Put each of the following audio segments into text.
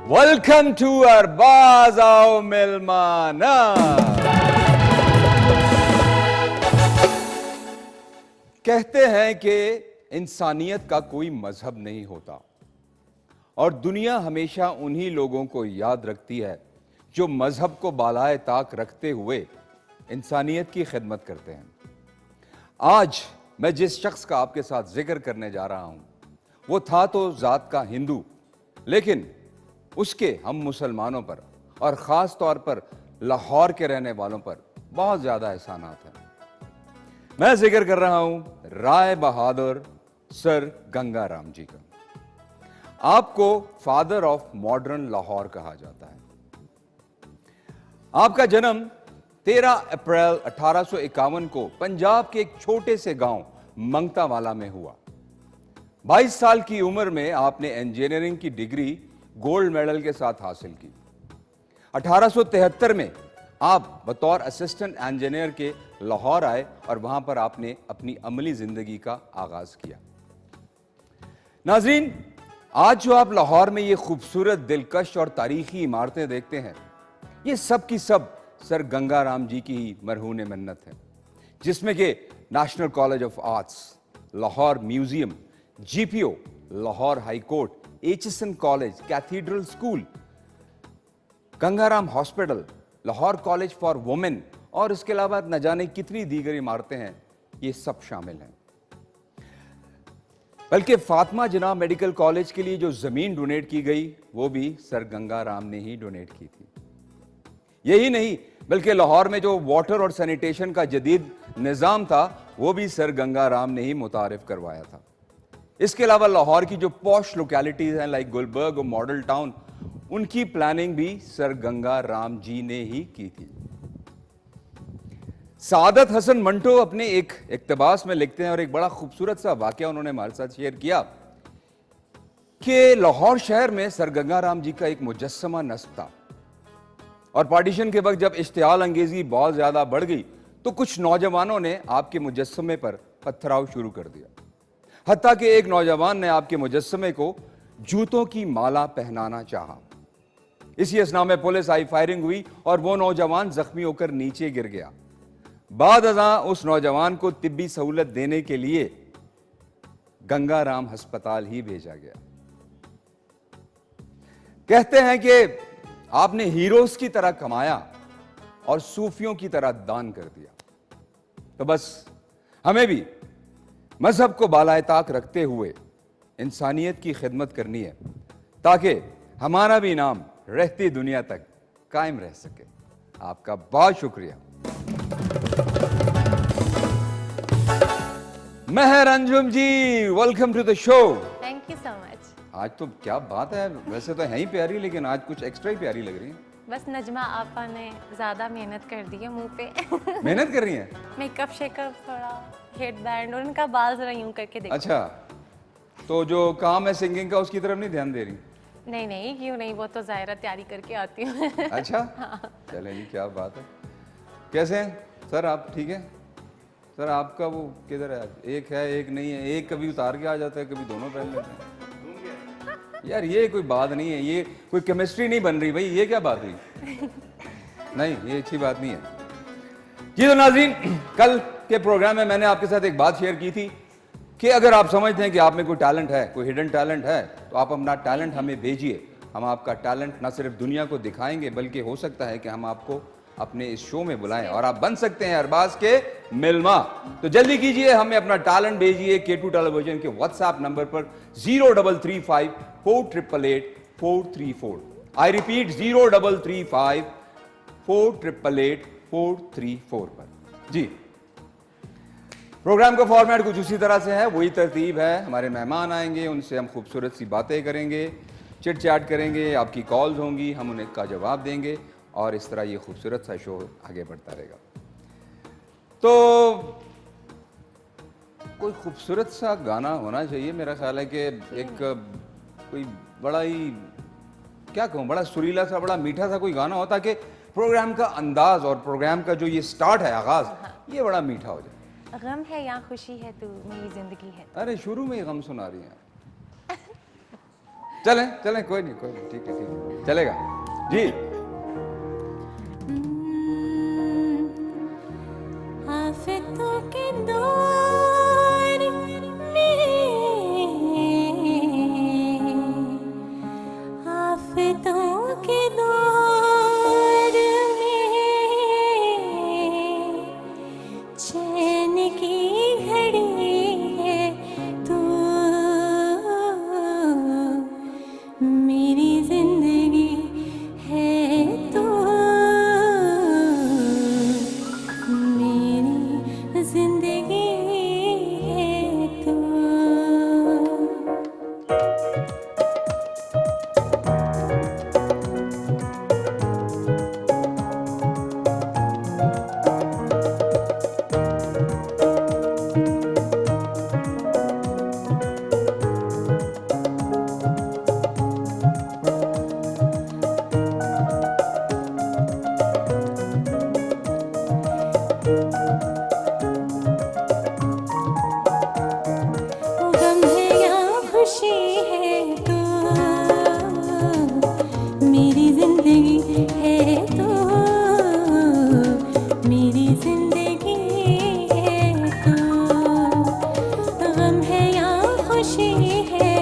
Welcome to Arbaaz आओ मेलमाना। कहते हैं कि इंसानियत का कोई मजहब नहीं होता और दुनिया हमेशा उन्हीं लोगों को याद रखती है जो मजहब को बालाए ताक रखते हुए इंसानियत की खिदमत करते हैं। आज मैं जिस शख्स का आपके साथ जिक्र करने जा रहा हूं वो था तो जात का हिंदू, लेकिन उसके हम मुसलमानों पर और ख़ास तौर पर लाहौर के रहने वालों पर बहुत ज़्यादा एहसानात हैं। मैं जिक्र कर रहा हूं राय बहादुर सर गंगा राम जी का। आपको फादर ऑफ मॉडर्न लाहौर कहा जाता है। आपका जन्म 13 अप्रैल 1851 को पंजाब के एक छोटे से गांव मंगतावाला में हुआ। 22 साल की उम्र में आपने इंजीनियरिंग की डिग्री गोल्ड मेडल के साथ हासिल की। 1873 में आप बतौर असिस्टेंट इंजीनियर के लाहौर आए और वहां पर आपने अपनी अमली जिंदगी का आगाज किया। नाज़रीन, आज जो आप लाहौर में ये खूबसूरत, दिलकश और तारीखी इमारतें देखते हैं, ये सब की सब सर गंगा राम जी की ही मरहून मन्नत है, जिसमें कि national college of arts, Lahore museum, GPO, Lahore high court, HSN college, cathedral school, Gangaram hospital, Lahore college for women और इसके अलावा न जाने कितनी दीगर इमारतें हैं, ये सब शामिल हैं। बल्कि फातिमा जिन्ना मेडिकल कॉलेज के लिए जो जमीन डोनेट की गई वो भी सर गंगा राम ने ही डोनेट की थी। यही नहीं, बल्कि लाहौर में जो वाटर और सैनिटेशन का जदीद निज़ाम था वो भी सर गंगा राम ने ही मुतारिफ करवाया था। इसके अलावा लाहौर की जो पॉश लोकेलिटीज हैं लाइक गुलबर्ग और मॉडल टाउन, उनकी प्लानिंग भी सर गंगा राम जी ने ही की थी। सादत हसन मंटो अपने एक इक्तबास में लिखते हैं और एक बड़ा खूबसूरत सा वाकया उन्होंने हमारे साथ शेयर किया कि लाहौर शहर में सर गंगा राम जी का एक मुजस्समा नस्ब था और पार्टीशन के वक्त जब इश्तियाल अंगेजी बहुत ज्यादा बढ़ गई तो कुछ नौजवानों ने आपके मुजस्समे पर पत्थराव शुरू कर दिया। हत्ता कि एक नौजवान ने आपके मुजस्समे को जूतों की माला पहनाना चाहा। इसी असना में पुलिस आई, फायरिंग हुई और वो नौजवान जख्मी होकर नीचे गिर गया। बाद अज़ां उस नौजवान को तिब्बी सहूलत देने के लिए गंगाराम अस्पताल ही भेजा गया। कहते हैं कि आपने हीरोज की तरह कमाया और सूफियों की तरह दान कर दिया। तो बस हमें भी मजहब को बालाए ताक रखते हुए इंसानियत की खिदमत करनी है ताकि हमारा भी नाम रहती दुनिया तक कायम रह सके। आपका बहुत शुक्रिया। Mehar Anjum ji, welcome to the show. Thank you so much. आज तो क्या बात है, वैसे तो है ही प्यारी लेकिन आज कुछ एक्स्ट्रा ही प्यारी लग रही है। बस नजमा आपा ने ज्यादा मेहनत कर दी है मुंह पे। मेहनत कर रही है। मेकअप शेकअप, थोड़ा हेड बैंड और उनका बाल जरा यूं करके देखो। अच्छा, तो जो काम है सिंगिंग का उसकी तरफ नहीं ध्यान दे रही? नहीं नहीं, क्यों नहीं, वो तो जाहिर तैयारी करके आती हूँ। अच्छा, चले जी, क्या बात है। कैसे हैं सर आप? ठीक है सर। आपका वो किधर है? एक है एक नहीं है, एक कभी उतार के आ जाता है, कभी दोनों पहन लेते हैं। यार ये कोई बात नहीं है, ये कोई केमिस्ट्री नहीं बन रही भाई, ये क्या बात हुई? नहीं, ये अच्छी बात नहीं है जी। तो नाज़रीन, कल के प्रोग्राम में मैंने आपके साथ एक बात शेयर की थी कि अगर आप समझते हैं कि आप में कोई टैलेंट है, कोई हिडन टैलेंट है, तो आप अपना टैलेंट हमें भेजिए। हम आपका टैलेंट ना सिर्फ दुनिया को दिखाएंगे बल्कि हो सकता है कि हम आपको अपने इस शो में बुलाएं और आप बन सकते हैं अरबाज के मिलमा। तो जल्दी कीजिए, हमें अपना टैलेंट भेजिए K2 टेलीविजन के व्हाट्सएप नंबर पर 0335 488 434। आई रिपीट 0335 488 434 पर जी। प्रोग्राम का फॉर्मेट कुछ उसी तरह से है, वही तरतीब है। हमारे मेहमान आएंगे, उनसे हम खूबसूरत सी बातें करेंगे, चिट चैट करेंगे, आपकी कॉल्स होंगी, हम उन्हें का जवाब देंगे और इस तरह ये खूबसूरत सा शो आगे बढ़ता रहेगा। तो कोई खूबसूरत सा गाना होना चाहिए, मेरा ख्याल है कि एक कोई बड़ा ही, क्या कहूँ, बड़ा सुरीला सा, बड़ा मीठा सा कोई गाना हो ताकि प्रोग्राम का अंदाज और प्रोग्राम का जो ये स्टार्ट है, आगाज, ये बड़ा मीठा हो जाए। गम है या खुशी है तू मेरी जिंदगी है। अरे शुरू में ही गम सुना रही हैं। चलें चलें, कोई नहीं, ठीक है, चलेगा जी। आफतों के दौर में, आफतों के दौर में चैन की घड़ी है तू, मेरी जिंदगी है तू, मेरी जिंदगी है तू। गम है या खुशी है तू, मेरी जिंदगी है तू, मेरी जिंदगी है तू। गम है या खुशी है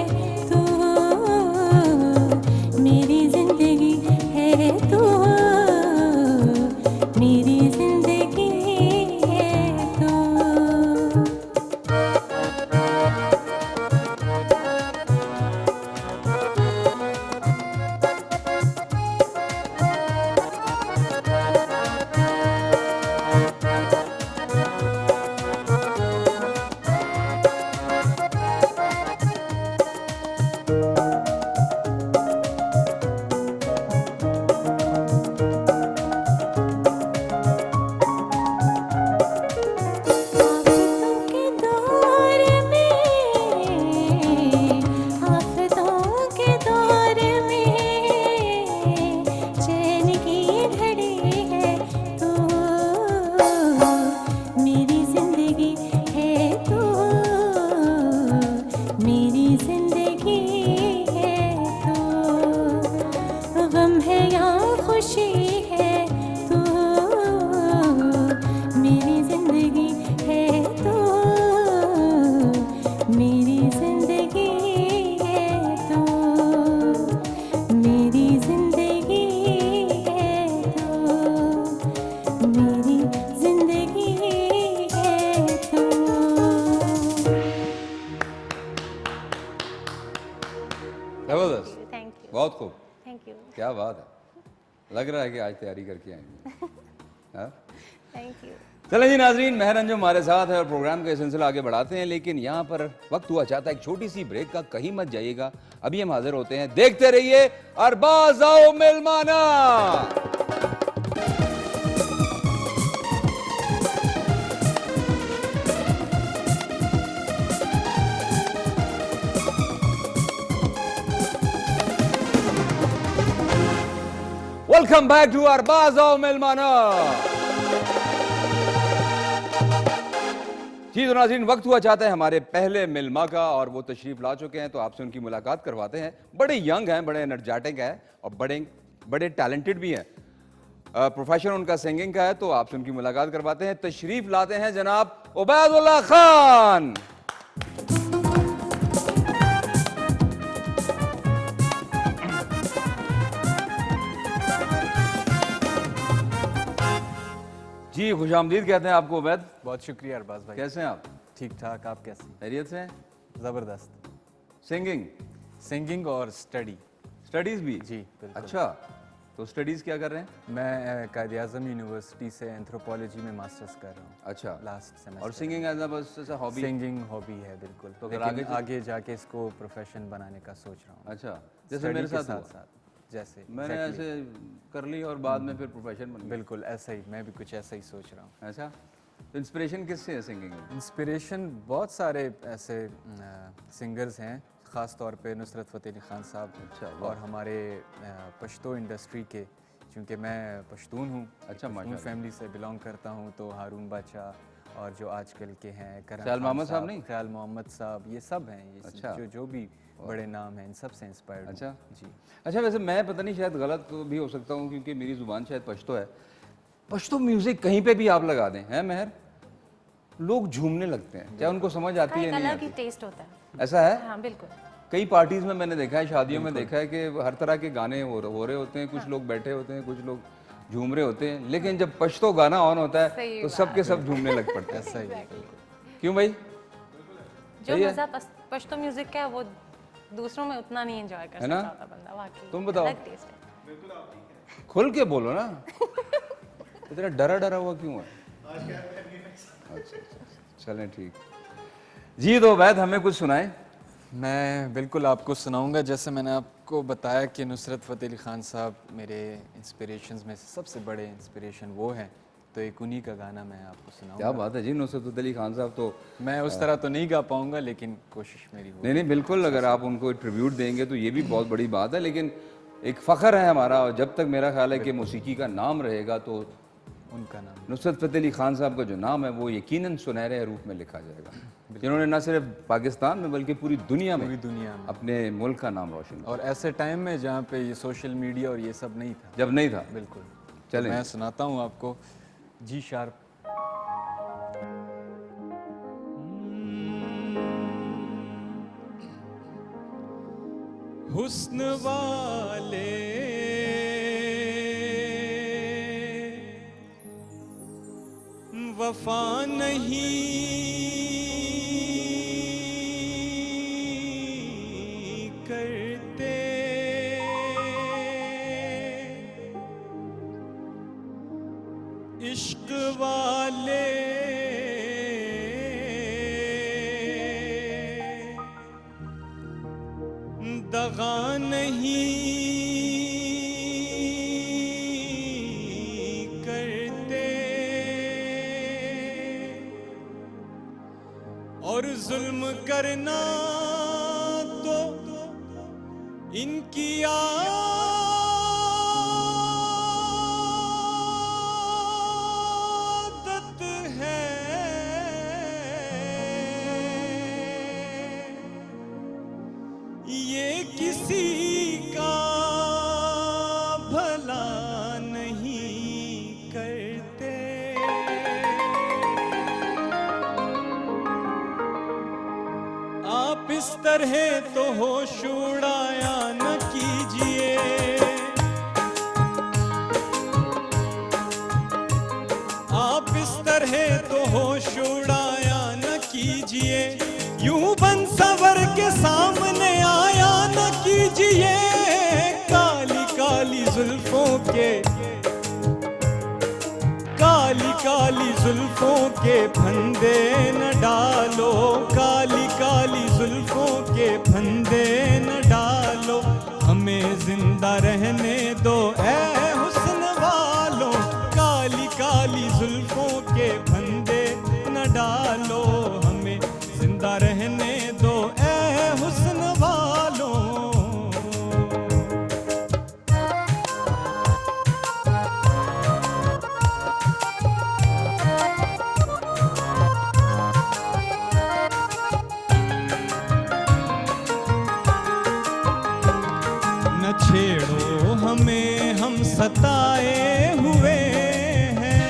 तू, मेरी जिंदगी है तू, मेरी जिंदगी है तू। आफतों के दौर में, आफतों के दौर में चैन की घड़ी है तू, मेरी जिंदगी है तू, मेरी जिंदगी है तू। गम है या खुशी है तू, मेरी जिंदगी है तू, मेरी जिंदगी है तू, मेरी जिंदगी है तू, मेरी जिंदगी है तू। जबरदस्त, थैंक यू, बहुत खूब, थैंक यू, क्या बात है, लग रहा है कि आज तैयारी करके आएंगे। हाँ? Thank you. चलें जी नाजरीन, मेहर अंजुम हमारे साथ है और प्रोग्राम का ये सिलसिला आगे बढ़ाते हैं, लेकिन यहाँ पर वक्त हुआ चाहता है एक छोटी सी ब्रेक का, कहीं मत जाइएगा, अभी हम हाजिर होते हैं, देखते रहिए अरबाज आओ मिलमाना। वेलकम बैक टू अरबाज आओ मिलमाना। जी तो नाज़रीन, वक्त हुआ चाहता है हमारे पहले मिलमा का और वो तशरीफ ला चुके हैं, तो आपसे उनकी मुलाकात करवाते हैं। बड़े यंग हैं, बड़े एनर्जेटिक हैं और बड़े टैलेंटेड भी हैं। प्रोफेशन उनका सिंगिंग का है, तो आपसे उनकी मुलाकात करवाते हैं। तशरीफ लाते हैं जनाब उबैदुल्लाह खान। जी खुशामदीद कहते हैं आपको उबैद। बहुत शुक्रिया अरबाज भाई। कैसे हैं आप? ठीक ठाक, आप कैसे? खैरियत से हैं? ज़बरदस्त। सिंगिंग, सिंगिंग और स्टडी। स्टडीज भी? जी बिल्कुल। अच्छा, तो स्टडीज क्या कर रहे हैं? मैं कायद आज़म यूनिवर्सिटी से एंथ्रोपोलॉजी में मास्टर्स कर रहा हूँ। अच्छा, लास्ट सेमेस्टर। और singing as a hobby? Singing hobby है बिल्कुल, तो अगर लेकिन आगे आगे जाके इसको प्रोफेशन बनाने का सोच रहा हूँ। अच्छा, जैसे Study मेरे के साथ हुआ। साथ जैसे मैंने exactly। ऐसे कर ली और बाद में फिर प्रोफेशन बन गया। बिल्कुल ऐसा ही, मैं भी कुछ ऐसा ही सोच रहा हूँ। ऐसा, तो इंस्पिरेशन किससे है सिंगिंग में? इंस्पिरेशन बहुत सारे ऐसे सिंगर्स हैं, ख़ास तौर पे नुसरत फ़तेह अली ख़ान साहब। अच्छा, वाह। और हमारे पश्तो इंडस्ट्री के, क्योंकि मैं पश्तून हूँ, अच्छा, पश्तून माशाल्लाह। फैमिली से बिलोंग करता हूँ, तो हारून बादशाह और जो आजकल के हैं ख्याल मोहम्मद साहब नहीं? ख्याल मोहम्मद साहब, ये सब हैं, ये अच्छा। जो भी बड़े नाम हैं, इन सब से इंस्पायर्ड। अच्छा जी। अच्छा, वैसे मैं पता नहीं शायद गलत भी हो सकता हूँ क्योंकि मेरी ज़ुबान शायद पश्तो है। पश्तो म्यूज़िक कहीं पे भी आप लगा दें, हैं मेहर, लोग झूमने लगते हैं, चाहे उनको समझ आती है एक नहीं अलग ही आती। टेस्ट होता है। ऐसा है? हाँ बिल्कुल। कई पार्टीज में मैंने देखा है, शादियों में देखा है कि हर तरह के गाने हो रहे होते हैं, कुछ लोग बैठे होते हैं, कुछ लोग झूम रहे होते हैं, लेकिन जब पश्तो गाना ऑन होता है सही तो सब के सब झूमने लग पड़ते हैं। ऐसा ही है। क्यों भाई? जो सही है। मजा पश्तो म्यूजिक का है वो दूसरों में उतना नहीं एंजॉय कर है ना? सकता होता बंदा, वाकई तुम बताओ। अलग टेस्ट है। खुल के बोलो ना, इतना डरा डरा हुआ क्यों है? अच्छा, चलें ठीक। जी तो वैद हमें कुछ सुनाए। मैं बिल्कुल आपको सुनाऊंगा। जैसे मैंने आपको बताया कि नुसरत फ़तेह अली ख़ान साहब मेरे इंस्पिरेशंस में से सबसे बड़े इंस्पिरेशन वो हैं, तो एक उन्हीं का गाना मैं आपको क्या सुनाऊंगा। बात है जी, नुसरत फ़तेह अली खान साहब तो मैं उस तरह तो नहीं गा पाऊंगा, लेकिन कोशिश मेरी होगी। नहीं बिल्कुल, अगर आप उनको ट्रिब्यूट देंगे तो ये भी बहुत बड़ी बात है, लेकिन एक फ़ख्र है हमारा, और जब तक मेरा ख्याल है कि मौसीकी का नाम रहेगा तो उनका नाम नुसरत फ़तेह अली खान साहब का जो नाम है वो यकीनन सुनहरे रूप में लिखा जाएगा, जिन्होंने न सिर्फ पाकिस्तान में बल्कि पूरी दुनिया में अपने मुल्क का नाम रोशन किया, और ऐसे टाइम में जहाँ पे ये सोशल मीडिया और ये सब नहीं था। जब नहीं था। बिल्कुल। चलें। मैं सुनाता हूँ आपको जी शार्प। हुस्न वाले वफा नहीं करते, इश्क वाले दगा नहीं करते, और जुल्म करना तो इनकी आदत है, ये किसी का भला नहीं करते। आप इस तरह तो होश उड़ाया न कीजिए, आप इस तरह तो होश उड़ाया न कीजिए, यूं बन सवर के सामने आया न कीजिए, काली काली जुल्फों के, काली काली जुल्फों के फंदे न डालो, काली काली जुल्फों के फंदे न डालो, हमें जिंदा रहने दो ऐ हुस्न वालों, काली काली जुल्फों के फंदे न डालो, हमें जिंदा रहने दो ऐ हुस्न वालों। न छेड़ो हमें, हम सताए हुए हैं,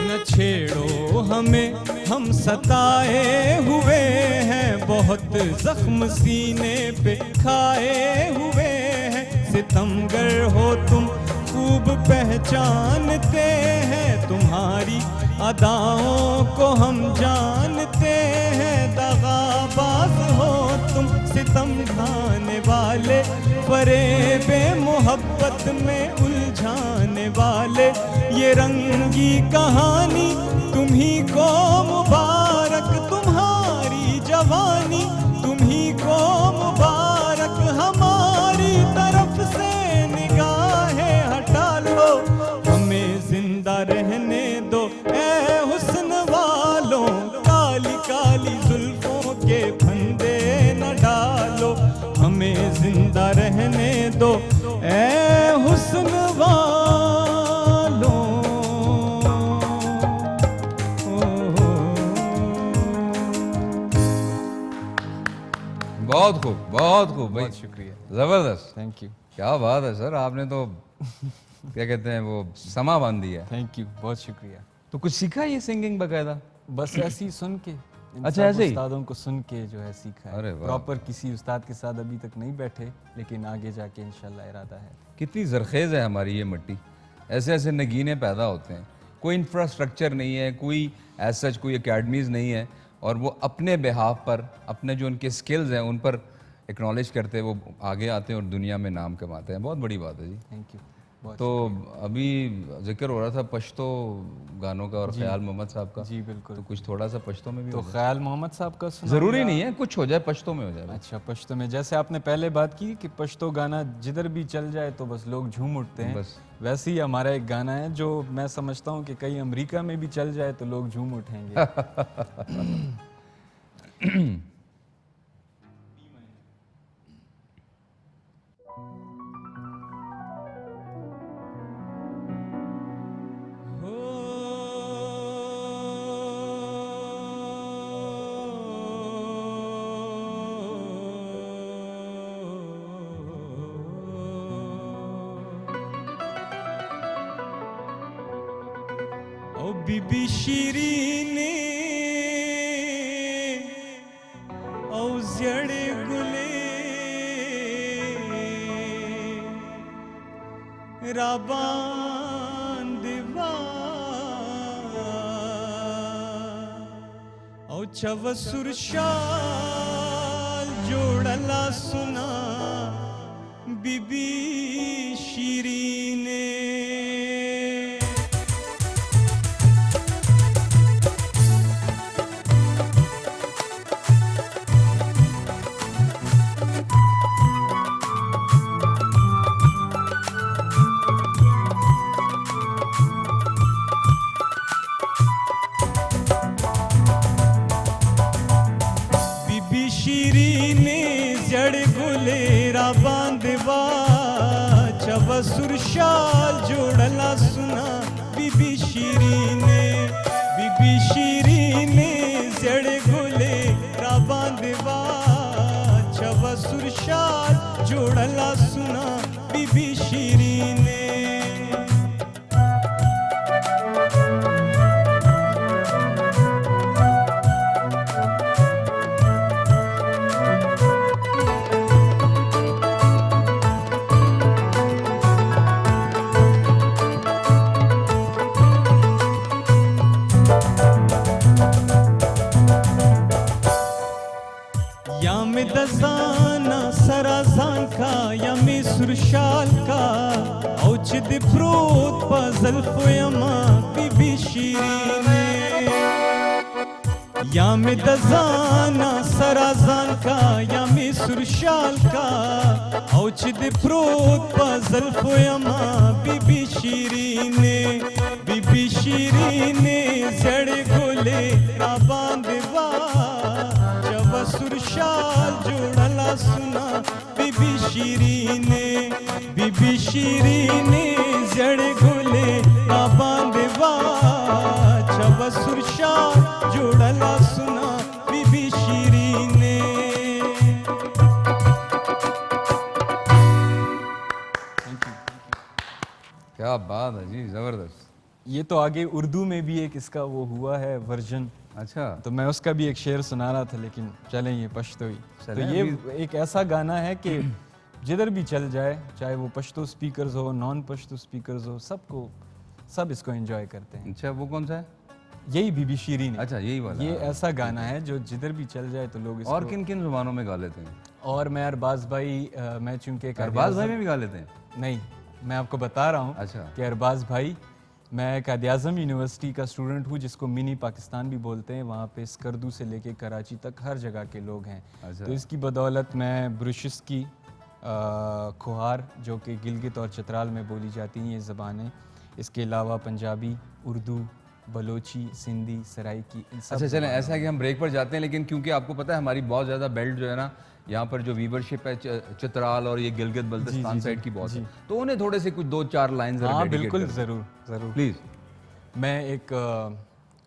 न छेड़ो हमें, हम सताए हुए हैं, बहुत जख्म सीने पे खाए हुए हैं, सितमगर हो तुम खूब पहचानते हैं, तुम्हारी अदाओं को हम जानते हैं, दगाबाज हो तुम सितम ढाने वाले, फरेबे मोहब्बत में उलझाने वाले, ये रंगी कहानी तुम्ही को मुबारक, तुम्हारी जवानी तुम्ही को मुबारक, हमारी तरफ से निगाहें हटा लो, हमें जिंदा रहने दो ऐ हुस्न वालों, काली काली जुल्फों के फंदे न डालो, हमें जिंदा रहने दो ऐ हुस्न वालों। बहुत खूब भाई, बहुत शुक्रिया। जबरदस्त। Thank you. क्या बात है सर, आपने तो क्या कहते हैं वो समा बांध दिया। थैंक यू, बहुत शुक्रिया। तो कुछ सीखा ये सिंगिंग बकायदा? बस ऐसे ही सुन के, इन अच्छा, सब ऐसे ही? उस्तादों को सुन के जो है सीखा अरे है। वाह। प्रॉपर किसी उस्ताद के साथ अभी तक नहीं बैठे, लेकिन आगे जाके इंशाल्लाह इरादा है। कितनी जरखेज़ है हमारी ये मिट्टी, ऐसे ऐसे नगीने पैदा होते हैं, कोई इंफ्रास्ट्रक्चर नहीं है, कोई ऐसा कोई एकेडमीज़ नहीं है, और वो अपने बिहाफ पर अपने जो उनके स्किल्स हैं उन पर एक्नॉलेज करते वो आगे आते हैं और दुनिया में नाम कमाते हैं। बहुत बड़ी बात है जी। Thank you. बहुत तो अभी जिक्र हो रहा था पश्तो गानों का और ख्याल मोहम्मद साहब का, जी बिल्कुल। तो कुछ थोड़ा सा पश्तो में भी तो हो जाए। ख्याल मोहम्मद साहब का सुना? ज़रूरी नहीं है कुछ हो जाए, पश्तो में हो जाए। अच्छा, पश्तो में जैसे आपने पहले बात की कि पश्तो गाना जिधर भी चल जाए तो बस लोग झूम उठते हैं, बस। वैसे ही हमारा एक गाना है जो मैं समझता हूँ कि कहीं अमेरिका में भी चल जाए तो लोग झूम उठेंगे। ओ बीबी शीरीन ओ जड़े गुले राबान दिवा ओ चवसुर शाल जोड़ला सुना बीबी शीरीन बीबी शीरीन जड़ गुलेरा बांधवा चवसुर शाल जोड़ला सुना बीबी शीरीन जड़ गुलेरा बांधवा चवसुर शाल जोड़ला सुना बीबी शीरीन या में दजाना सराजान का या में सुरशाल का औचिद प्रोत पजल फोयमा बीबी शीरीन या में दजाना सराजान का या में सुरशाल का औचिद प्रोत पजल फोयमा बीबी शीरीन जड़ गोले राबांधवा चवसुर शाल जोड़ला सुना बीबी शीरीन जड़ गोले राबांधवा चवसुर शाल जोड़ला सुना बीबी शीरीन क्या बात है जी, जबरदस्त। ये तो आगे उर्दू में भी एक इसका वो हुआ है वर्जन, अच्छा, तो मैं उसका भी एक शेर सुना रहा था, लेकिन चलें ये पश्तो ही। तो चलें, ये एक ऐसा गाना है कि जिधर भी चल जाए, चाहे वो पश्तो स्पीकर्स हो, नॉन पश्तो स्पीकर्स हो, सब इसको एंजॉय करते हैं। अच्छा वो कौन सा है? यही बीबी शीरीन है। अच्छा यही वाला। ये ऐसा गाना है जो जिधर भी चल जाए तो लोग इसको। और किन किन जुबानों में गा लेते हैं? और मैं अरबाज भाई, मैं चूंकि अरबाज भाई में भी गा लेते हैं? नहीं, मैं आपको बता रहा हूँ अच्छा। कि अरबाज भाई, मैं कायद-ए-आज़म यूनिवर्सिटी का स्टूडेंट हूँ, जिसको मिनी पाकिस्तान भी बोलते हैं। वहाँ पे स्कर्दू से लेके कराची तक हर जगह के लोग हैं। अच्छा। तो इसकी बदौलत मैं ब्रुशिस की खुहार, जो कि गिलगित और चतराल में बोली जाती हैं ये ज़बानें, इसके अलावा पंजाबी, उर्दू, बलोची, सिंधी, सराइकी, इन सब। अच्छा चलें, ऐसा है कि हम ब्रेक पर जाते हैं, लेकिन क्योंकि आपको पता है हमारी बहुत ज़्यादा बेल्ट जो है ना, यहाँ पर जो व्यूवरशिप है चित्राल और ये गिलगित बल्तिस्तान साइड की बहुत है, तो उन्हें थोड़े से कुछ 2-4 लाइन हाँ बिल्कुल, ज़रूर ज़रूर। प्लीज़। मैं एक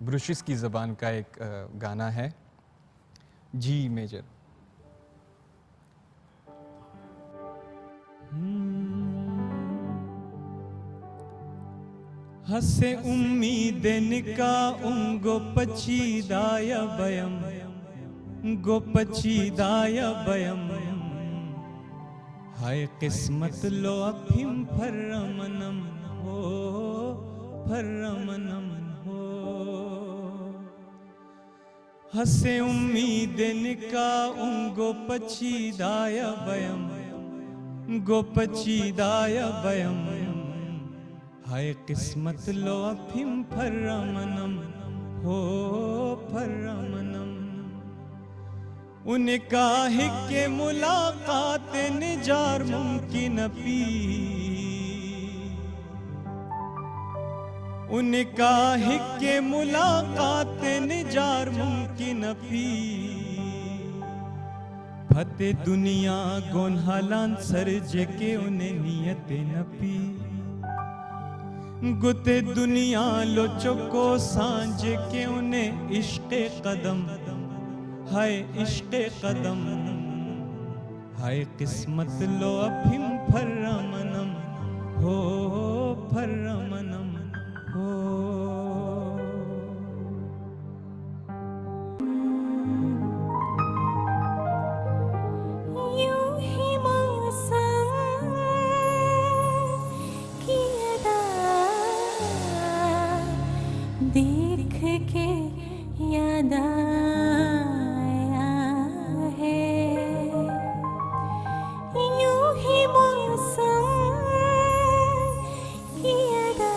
ब्रुशिस की ज़बान का एक गाना है, जी मेजर। हसे उम्मीदें का उंगो पचीदाय भयम गोपचीदाय भयम हाय किस्मत लो अफिम फर्रमनम हो फर्रमनम हो हसे उम्मीदें का उंगो पचीदाय भयम गोपचीदाय भयम हाय किस्मत लो अफिम फर्रमनम हो फर्रमनम उनका हिक्के मुलाकात निजार मुमकिन पी उनका हिक्के मुलाकात निजार मुमकिन पी फते दुनिया गोन्हालान सरजे के उन्हें नियत न पी गुते दुनिया लो चुको सांझ के उन्हें इश्क़े कदम हाय इश्क़े कदम हाय किस्मत लो अफिम फर्रमनम हो फर्रमनम हो यूं ही मौसम की अदा देख के याद आया है यूं ही मौसम की अदा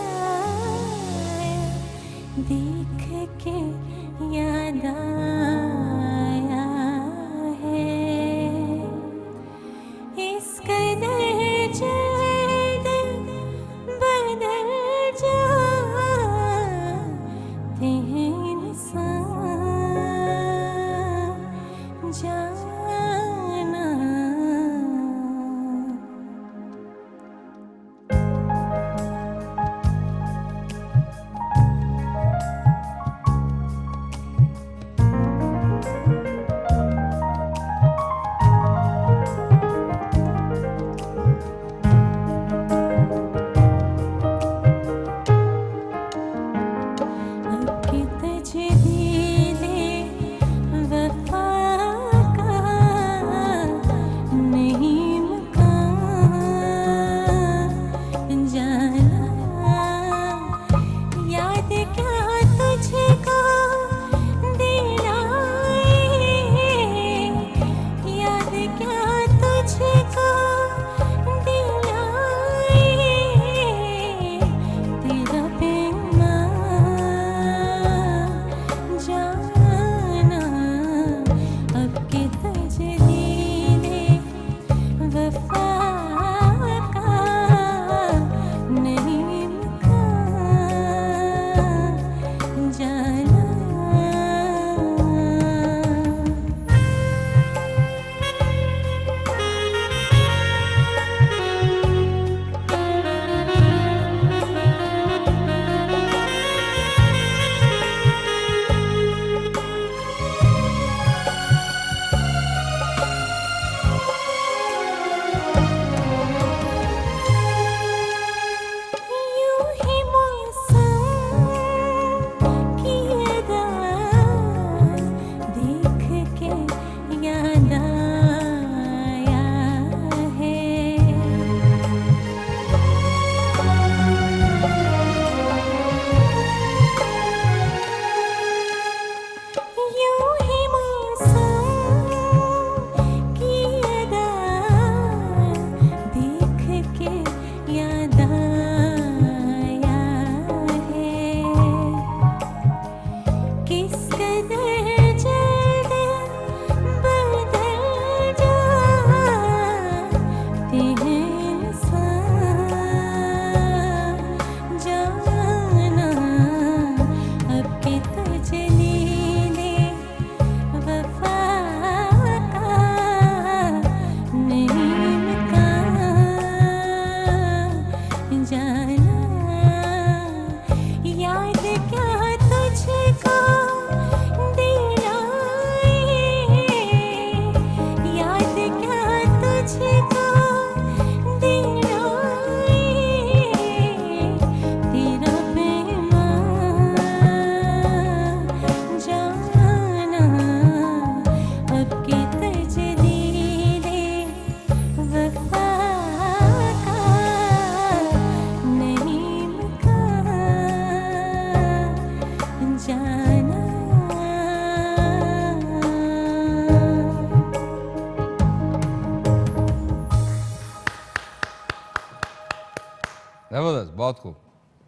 ज़बरदस्त, बहुत खूब,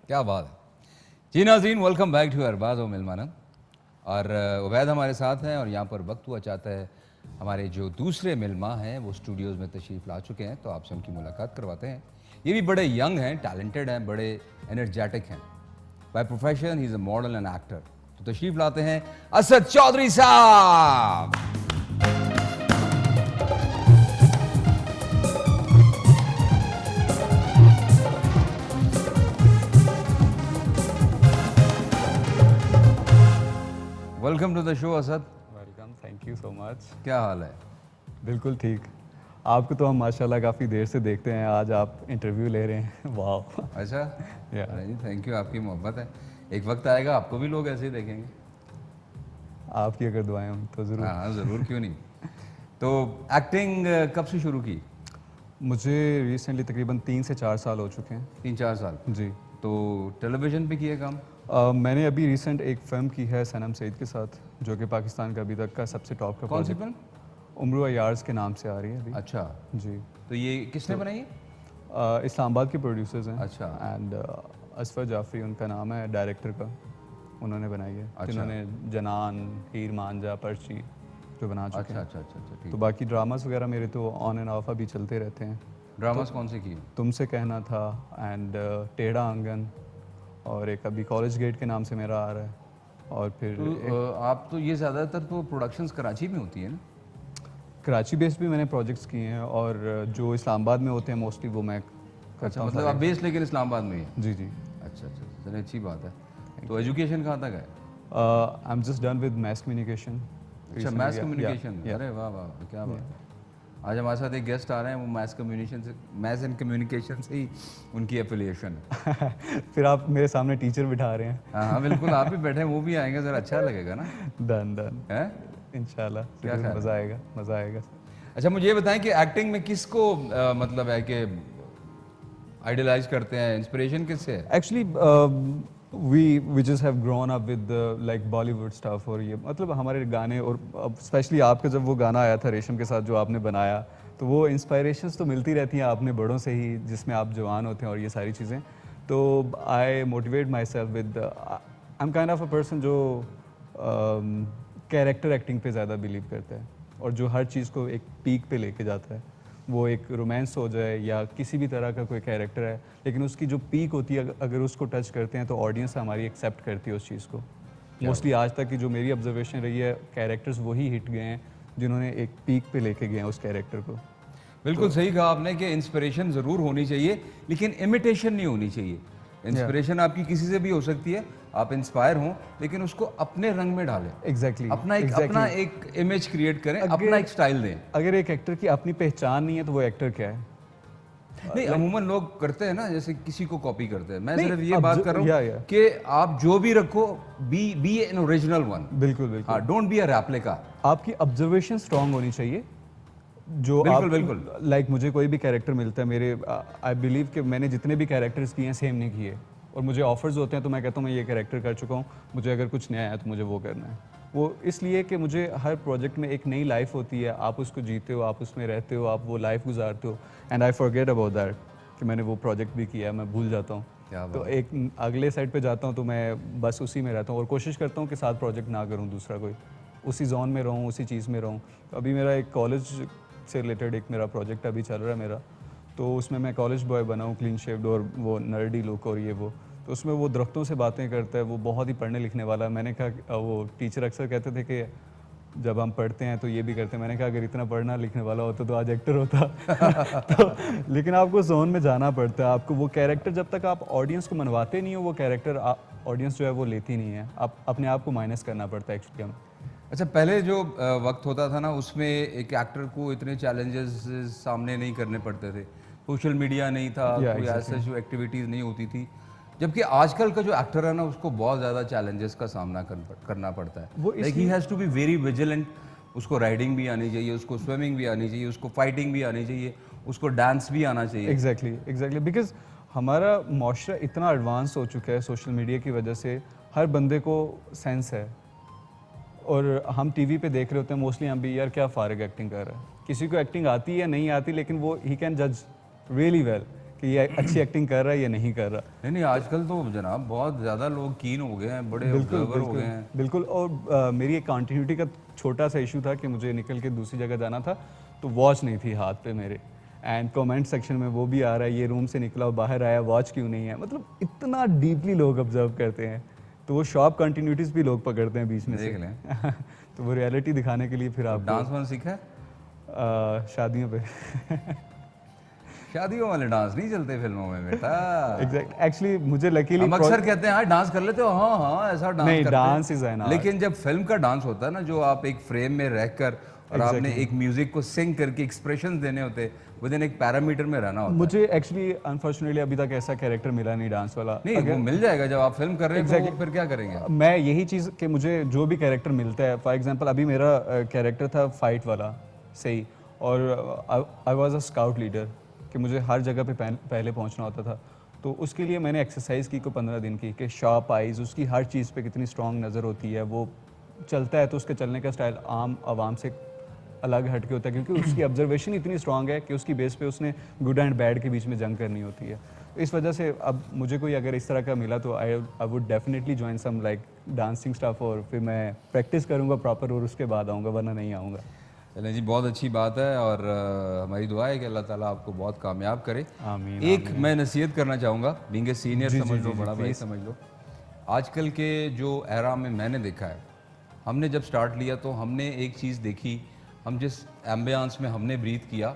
क्या बात है। जी नाज़रीन, वेलकम बैक टू अरबाज़ व मिलमानंद। और उबैद हमारे साथ हैं और यहाँ पर वक्त हुआ चाहता है हमारे जो दूसरे मिलमा हैं वो स्टूडियोज़ में तशरीफ़ ला चुके हैं, तो आपसे उनकी मुलाकात करवाते हैं। ये भी बड़े यंग हैं, टैलेंटेड हैं, बड़े एनर्जेटिक हैं। By profession he is a model and actor. तो तशरीफ़ लाते हैं असद चौधरी साहब। Welcome to the show Asad. Welcome, thank you so much. क्या हाल है? बिल्कुल ठीक। आपको तो हम माशाल्लाह काफ़ी देर से देखते हैं, आज आप इंटरव्यू ले रहे हैं। वाह। अच्छा, Yeah. अरे जी थैंक यू, आपकी मोहब्बत है। एक वक्त आएगा आपको भी लोग ऐसे ही देखेंगे। आपकी अगर दुआएं हों तो ज़रूर। हाँ ज़रूर, क्यों नहीं। तो एक्टिंग कब से शुरू की? मुझे रिसेंटली तकरीबन 3 से 4 साल हो चुके हैं। 3-4 साल। जी। तो टेलीविज़न पे किए काम? मैंने अभी रिसेंट एक फ़िल्म की है सनम सईद के साथ, जो कि पाकिस्तान का अभी तक का सबसे टॉप का कौन सी प्रोजेक्ट फिल्म? उम्र अयार्स के नाम से आ रही है अभी। अच्छा, जी। तो ये किसने बनाई है? इस्लामाबाद के प्रोड्यूसर्स हैं। अच्छा। एंड असफर जाफरी उनका नाम है, डायरेक्टर का, उन्होंने बनाई है। अच्छा। जिन्होंने जनान, हीर मांझा, पर्ची जो बना चुके अच्छा हैं। अच्छा अच्छा अच्छा, तो ठीक। बाकी ड्रामास वगैरह मेरे तो ऑन एंड ऑफ अभी चलते रहते हैं। ड्रामास कौन से किए? तुमसे कहना था एंड टेढ़ा आंगन, और एक अभी कॉलेज गेट के नाम से मेरा आ रहा है। और फिर तो आप तो ये ज़्यादातर तो प्रोडक्शंस कराची में होती है ना? कराची बेस्ड भी मैंने प्रोजेक्ट्स किए हैं, और जो इस्लामाबाद में होते हैं मोस्टली वो मैं करता अच्छा, हूँ मतलब आप बेस लेकिन इस्लामाबाद में ही है? जी जी। अच्छा अच्छा, चलिए अच्छी बात है। तो एजुकेशन कहाँ तक है? I am just done with mess communication. अच्छा, मैथ्स कम्युनिकेशन। अरे वाह वाह, क्या बात है। आज हमारे साथ एक गेस्ट आ रहे हैं, वो मैथ्स कम्युनिकेशन से, मैथ्स एंड कम्युनिकेशन से ही उनकी एफिलिएशन है। फिर आप मेरे सामने टीचर बिठा रहे हैं। हाँ हाँ बिल्कुल, आप भी बैठे हैं, वो भी आएंगे, ज़रा अच्छा लगेगा ना। डन डन, है? इंशाल्लाह क्या ख्याल है? मज़ा आएगा, मज़ा आएगा। अच्छा, मुझे ये बताएं कि एक्टिंग में किसको मतलब है कि आइडलाइज करते हैं, इंस्पिरेशन किससे है? Actually we just have grown up with like Bollywood stuff, और ये मतलब हमारे गाने, और स्पेशली आपका जब वो गाना आया था रेशम के साथ जो आपने बनाया, तो वो इंस्पायरेशंस तो मिलती रहती हैं आपने बड़ों से ही, जिसमें आप जवान होते हैं और ये सारी चीज़ें। तो I motivate my self with, I am kind of a person जो कैरेक्टर एक्टिंग पे ज़्यादा बिलीव करता है, और जो हर चीज़ को एक पीक पे लेके जाता है। वो एक रोमांस हो जाए या किसी भी तरह का कोई कैरेक्टर है, लेकिन उसकी जो पीक होती है अगर उसको टच करते हैं तो ऑडियंस हमारी एक्सेप्ट करती है उस चीज़ को। मोस्टली आज तक की जो मेरी ऑब्जर्वेशन रही है, कैरेक्टर्स वही हिट गए हैं जिन्होंने एक पीक पे लेके गए हैं उस कैरेक्टर को। बिल्कुल सही कहा आपने कि इंस्पिरेशन ज़रूर होनी चाहिए, लेकिन इमिटेशन नहीं होनी चाहिए। इंस्पिरेशन आपकी किसी से भी हो सकती है, आप इंस्पायर हों, लेकिन उसको अपने रंग में डालें। एग्जैक्टली, अपना एक इमेज क्रिएट करें, अपना एक स्टाइल दें। अगर एक एक्टर की अपनी पहचान नहीं है तो वो एक्टर क्या है? नहीं, अमूमन लोग करते हैं ना, जैसे किसी को कॉपी करते हैं। मैं नहीं, सिर्फ ये अब बात कर रहा या। हूँ कि आप जो भी रखो, बी एन ओरिजिनल वन। बिल्कुल बिल्कुल। हाँ, डोंट बी अ रेप्लिका। आपकी ऑब्जर्वेशन स्ट्रांग होनी चाहिए। जो बिल्कुल बिल्कुल। लाइक मुझे कोई भी कैरेक्टर मिलता है, मेरे आई बिलीव कि मैंने जितने भी कैरेक्टर्स किए हैं सेम नहीं किए, और मुझे ऑफर्स होते हैं तो मैं कहता हूँ मैं ये कैरेक्टर कर चुका हूँ, मुझे अगर कुछ नया है तो मुझे वो करना है। वो इसलिए कि मुझे हर प्रोजेक्ट में एक नई लाइफ होती है, आप उसको जीते हो, आप उसमें रहते हो, आप वो लाइफ गुजारते हो, and I forget about that कि मैंने वो प्रोजेक्ट भी किया है, मैं भूल जाता हूँ। तो एक अगले साइड पे जाता हूँ तो मैं बस उसी में रहता हूँ, और कोशिश करता हूँ कि साथ प्रोजेक्ट ना करूँ दूसरा कोई, उसी जोन में रहूँ, उसी चीज़ में रहूँ। तो अभी मेरा एक कॉलेज से रिलेटेड एक मेरा प्रोजेक्ट अभी चल रहा है मेरा, तो उसमें मैं कॉलेज बॉय बना हूँ, क्लीन शेव्ड और वो नर्डी लुक और ये वो। तो उसमें वो दरख्तों से बातें करता है, वो बहुत ही पढ़ने लिखने वाला है। मैंने कहा, वो टीचर अक्सर कहते थे कि जब हम पढ़ते हैं तो ये भी करते हैं। मैंने कहा अगर इतना पढ़ना लिखने वाला होता तो आज एक्टर होता। तो लेकिन आपको जोन में जाना पड़ता है, आपको वो कैरेक्टर, जब तक आप ऑडियंस को मनवाते नहीं हो वो कैरेक्टर ऑडियंस जो है वो लेती नहीं है, आप अपने आप को माइनस करना पड़ता है एक्चुअली हमें। अच्छा, पहले जो वक्त होता था ना, उसमें एक एक्टर को इतने चैलेंजेस सामने नहीं करने पड़ते थे, सोशल मीडिया नहीं था, कोई ऐसा जो एक्टिविटीज़ नहीं होती थी। जबकि आजकल का जो एक्टर है ना, उसको बहुत ज़्यादा चैलेंजेस का सामना करना पड़ता है। Like he has to be very vigilant. उसको राइडिंग भी आनी चाहिए, उसको स्विमिंग भी आनी चाहिए, उसको फाइटिंग भी आनी चाहिए, उसको डांस भी आना चाहिए। एग्जैक्टली बिकॉज हमारा माशरा इतना एडवांस हो चुका है सोशल मीडिया की वजह से, हर बंदे को सेंस है। और हम टीवी पे देख रहे होते हैं मोस्टली, हम भी यार क्या फारिग एक्टिंग कर रहा है, किसी को एक्टिंग आती है नहीं आती, लेकिन वो ही कैन जज रियली वेल कि ये अच्छी एक्टिंग कर रहा है या नहीं कर रहा। नहीं आजकल तो जनाब बहुत ज़्यादा लोग कीन हो गए हैं, बड़े ऑब्जर्वर हो गए हैं। बिल्कुल। और मेरी एक कंटिन्यूटी का छोटा सा इशू था कि मुझे निकल के दूसरी जगह जाना था, तो वॉच नहीं थी हाथ पे मेरे, एंड कमेंट सेक्शन में वो भी आ रहा है, ये रूम से निकला और बाहर आया, वॉच क्यों नहीं है। मतलब इतना डीपली लोग ऑब्जर्व करते हैं, तो वो शॉर्प कंटिन्यूटीज भी लोग पकड़ते हैं बीच में से। देख लें। तो वो रियलिटी दिखाने के लिए फिर आप डांस वांस सीखा है? शादियों पे शादियों वाले डांस नहीं चलते फिल्मों में बेटा। एग्जैक्ट। एक्चुअली मुझे लकीली हम अक्सर कहते हैं हाँ डांस कर लेते हो, हाँ हाँ ऐसा डांस नहीं, करते हैं। Dance is an art. लेकिन जब फिल्म का डांस होता है ना, जो आप एक फ्रेम में रहकर और आपने एक म्यूजिक को सिंग करके एक्सप्रेशंस देने होते हैं, विदिन एक पैरामीटर में रहना होता है। मुझे एक्चुअली अनफॉर्चुनेटली अभी तक ऐसा कैरेक्टर मिला नहीं डांस वाला। नहीं वो मिल जाएगा जब आप फिल्म कर रहे हैं तो फिर क्या करेंगे? मैं यही चीज़ कि मुझे जो भी कैरेक्टर मिलता है, फॉर एग्जांपल अभी मेरा कैरेक्टर था फाइट वाला सही, और I was a scout leader कि मुझे हर जगह पे पहले पहुंचना होता था। तो उसके लिए मैंने एक्सरसाइज की को 15 दिन की, कि शार्प आइज़, उसकी हर चीज़ पे कितनी स्ट्रॉन्ग नज़र होती है, वो चलता है तो उसके चलने का स्टाइल आम आवाम से अलग हट के होता है, क्योंकि उसकी ऑब्जर्वेशन इतनी स्ट्रांग है कि उसकी बेस पे उसने गुड एंड बैड के बीच में जंग करनी होती है। इस वजह से अब मुझे कोई अगर इस तरह का मिला तो I would definitely join some like dancing stuff, और फिर मैं प्रैक्टिस करूँगा प्रॉपर और उसके बाद आऊँगा, वरना नहीं आऊँगा। चलें जी, बहुत अच्छी बात है और हमारी दुआ है कि अल्लाह ताला आपको बहुत कामयाब करे। आमीन। एक मैं नसीहत करना चाहूँगा, बीइंग ए सीनियर समझ लो, बड़ा भाई समझ लो। आजकल के जो एरा में मैंने देखा है, हमने जब स्टार्ट लिया तो हमने एक चीज़ देखी, हम जिस एम्बियंस में हमने ब्रीथ किया,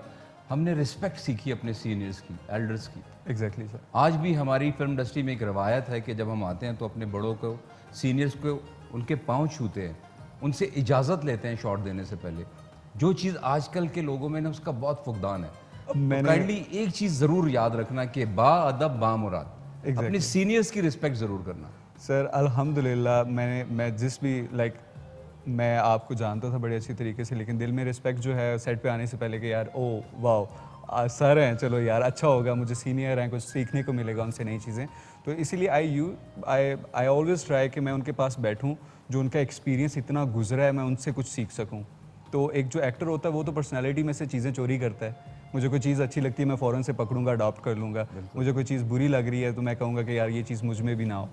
हमने रिस्पेक्ट सीखी अपने सीनियर्स की, एल्डर्स की। Exactly sir. आज भी हमारी फिल्म इंडस्ट्री में एक रवायत है कि जब हम आते हैं तो अपने बड़ों को, सीनियर्स को, उनके पाँव छूते हैं, उनसे इजाज़त लेते हैं शॉट देने से पहले। जो चीज़ आजकल के लोगों में ना उसका बहुत फुकदान है। काइंडली एक चीज़ ज़रूर याद रखना कि बा अदब बा मुराद, अपने सीनियर्स की रिस्पेक्ट ज़रूर करना। सर अल्हम्दुलिल्लाह मैं जिस भी लाइक मैं आपको जानता था बड़े अच्छी तरीके से, लेकिन दिल में रिस्पेक्ट जो है सेट पे आने से पहले कि यार ओ वाह सर हैं, चलो यार अच्छा होगा, मुझे सीनियर हैं, कुछ सीखने को मिलेगा उनसे नई चीज़ें। तो इसीलिए आई ऑलवेज ट्राई कि मैं उनके पास बैठूं, जो उनका एक्सपीरियंस इतना गुजरा है मैं उनसे कुछ सीख सकूं। तो एक जो एक्टर होता है वो तो पर्सनैलिटी में से चीज़ें चोरी करता है। मुझे कोई चीज़ अच्छी लगती है मैं फ़ौरन से पकड़ूंगा, अडॉप्ट कर लूँगा। मुझे कोई चीज़ बुरी लग रही है तो मैं कहूँगा कि यार ये चीज़ मुझ में भी ना हो।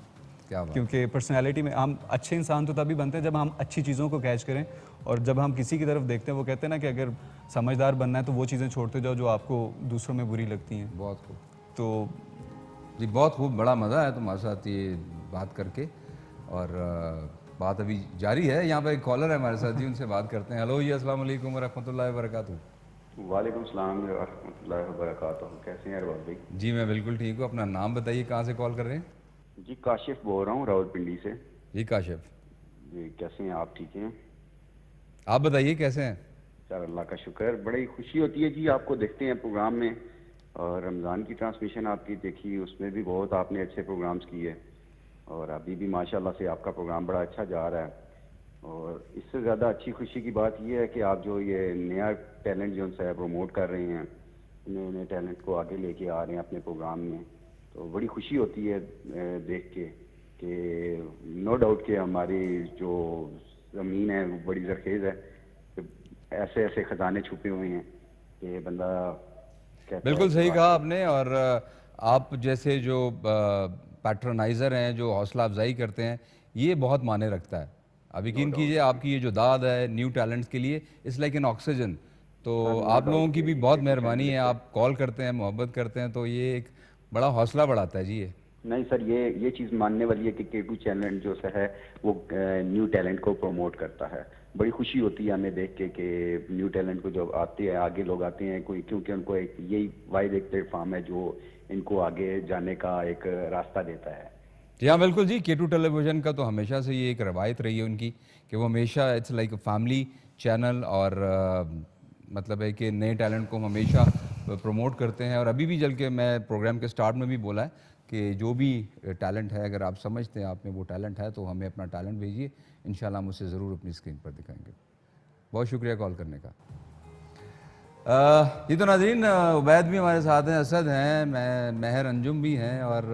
क्योंकि पर्सनालिटी में हम अच्छे इंसान तो तभी बनते हैं जब हम अच्छी चीज़ों को कैच करें, और जब हम किसी की तरफ देखते हैं, वो कहते हैं ना कि अगर समझदार बनना है तो वो चीज़ें छोड़ते जाओ जो आपको दूसरों में बुरी लगती हैं। बहुत खूब। तो जी बहुत खूब, बड़ा मज़ा आया तुम्हारे साथ ये बात करके, और बात अभी जारी है। यहाँ पर एक कॉलर है हमारे साथ जी, उनसे बात करते हैं। हेलो जी, अस्सलाम वालेकुम रहमतुल्लाहि व बरकातहू। वालेकुम सलाम व रहमतुल्लाहि व बरकातहू। कैसे हैं अरबाज भाई? जी मैं बिल्कुल ठीक हूँ। अपना नाम बताइए, कहाँ से कॉल कर रहे हैं? जी काशिफ बोल रहा हूँ रावलपिंडी से। जी काशिफ जी कैसे हैं आप? ठीक हैं? आप बताइए कैसे हैं? सर अल्लाह का शुक्र, बड़ी खुशी होती है जी आपको देखते हैं प्रोग्राम में, और रमज़ान की ट्रांसमिशन आपकी देखी, उसमें भी बहुत आपने अच्छे प्रोग्राम्स किए, और अभी भी माशाल्लाह से आपका प्रोग्राम बड़ा अच्छा जा रहा है। और इससे ज़्यादा अच्छी खुशी की बात यह है कि आप जो ये नया टैलेंट जो है प्रमोट कर रहे हैं, नए नए टैलेंट को आगे लेके आ रहे हैं अपने प्रोग्राम में, तो बड़ी खुशी होती है देख के कि नो डाउट कि हमारी जो ज़मीन है वो बड़ी ज़रखेज़ है, ऐसे ऐसे ख़जाने छुपे हुए हैं कि बंदा बिल्कुल सही कहा आपने। और आप जैसे जो पैट्रनाइज़र हैं, जो हौसला अफजाई करते हैं, ये बहुत माने रखता है। अब यकीन कीजिए आपकी ये जो दाद है न्यू टैलेंट्स के लिए, इट्स लाइक एन ऑक्सीजन। तो आप लोगों की भी बहुत मेहरबानी है, आप कॉल करते हैं, मोहब्बत करते हैं, तो ये एक बड़ा हौसला बढ़ाता है जी। ये नहीं सर, ये चीज़ मानने वाली है कि K2 चैनल जो है वो न्यू टैलेंट को प्रमोट करता है। बड़ी खुशी होती है हमें देख के कि न्यू टैलेंट को जब आते हैं, आगे लोग आते हैं कोई, क्योंकि उनको एक यही वाइड एक प्लेटफॉर्म है जो इनको आगे जाने का एक रास्ता देता है। जी हाँ बिल्कुल जी। K2 टेलीविज़न का तो हमेशा से ये एक रवायत रही है उनकी कि वो हमेशा इट्स लाइक फैमिली चैनल, और मतलब है कि नए टैलेंट को हमेशा प्रमोट करते हैं। और अभी भी जल के मैं प्रोग्राम के स्टार्ट में भी बोला है कि जो भी टैलेंट है, अगर आप समझते हैं आप में वो टैलेंट है तो हमें अपना टैलेंट भेजिए, इंशाल्लाह हम उसे ज़रूर अपनी स्क्रीन पर दिखाएंगे। बहुत शुक्रिया कॉल करने का। ये तो नाज़रीन उबैद भी हमारे साथ हैं, असद हैं, मैं महर अंजुम भी हैं, और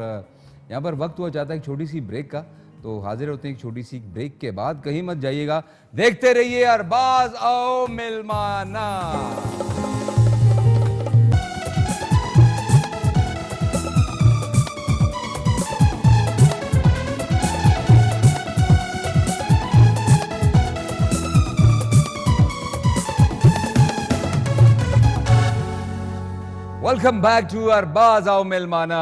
यहाँ पर वक्त हुआ चाहता है एक छोटी सी ब्रेक का, तो हाजिर होते हैं एक छोटी सी ब्रेक के बाद। कहीं मत जाइएगा, देखते रहिए अरबाज आओ मिलमाना। वेलकम बैक टू अरबाज आओ मेलमाना।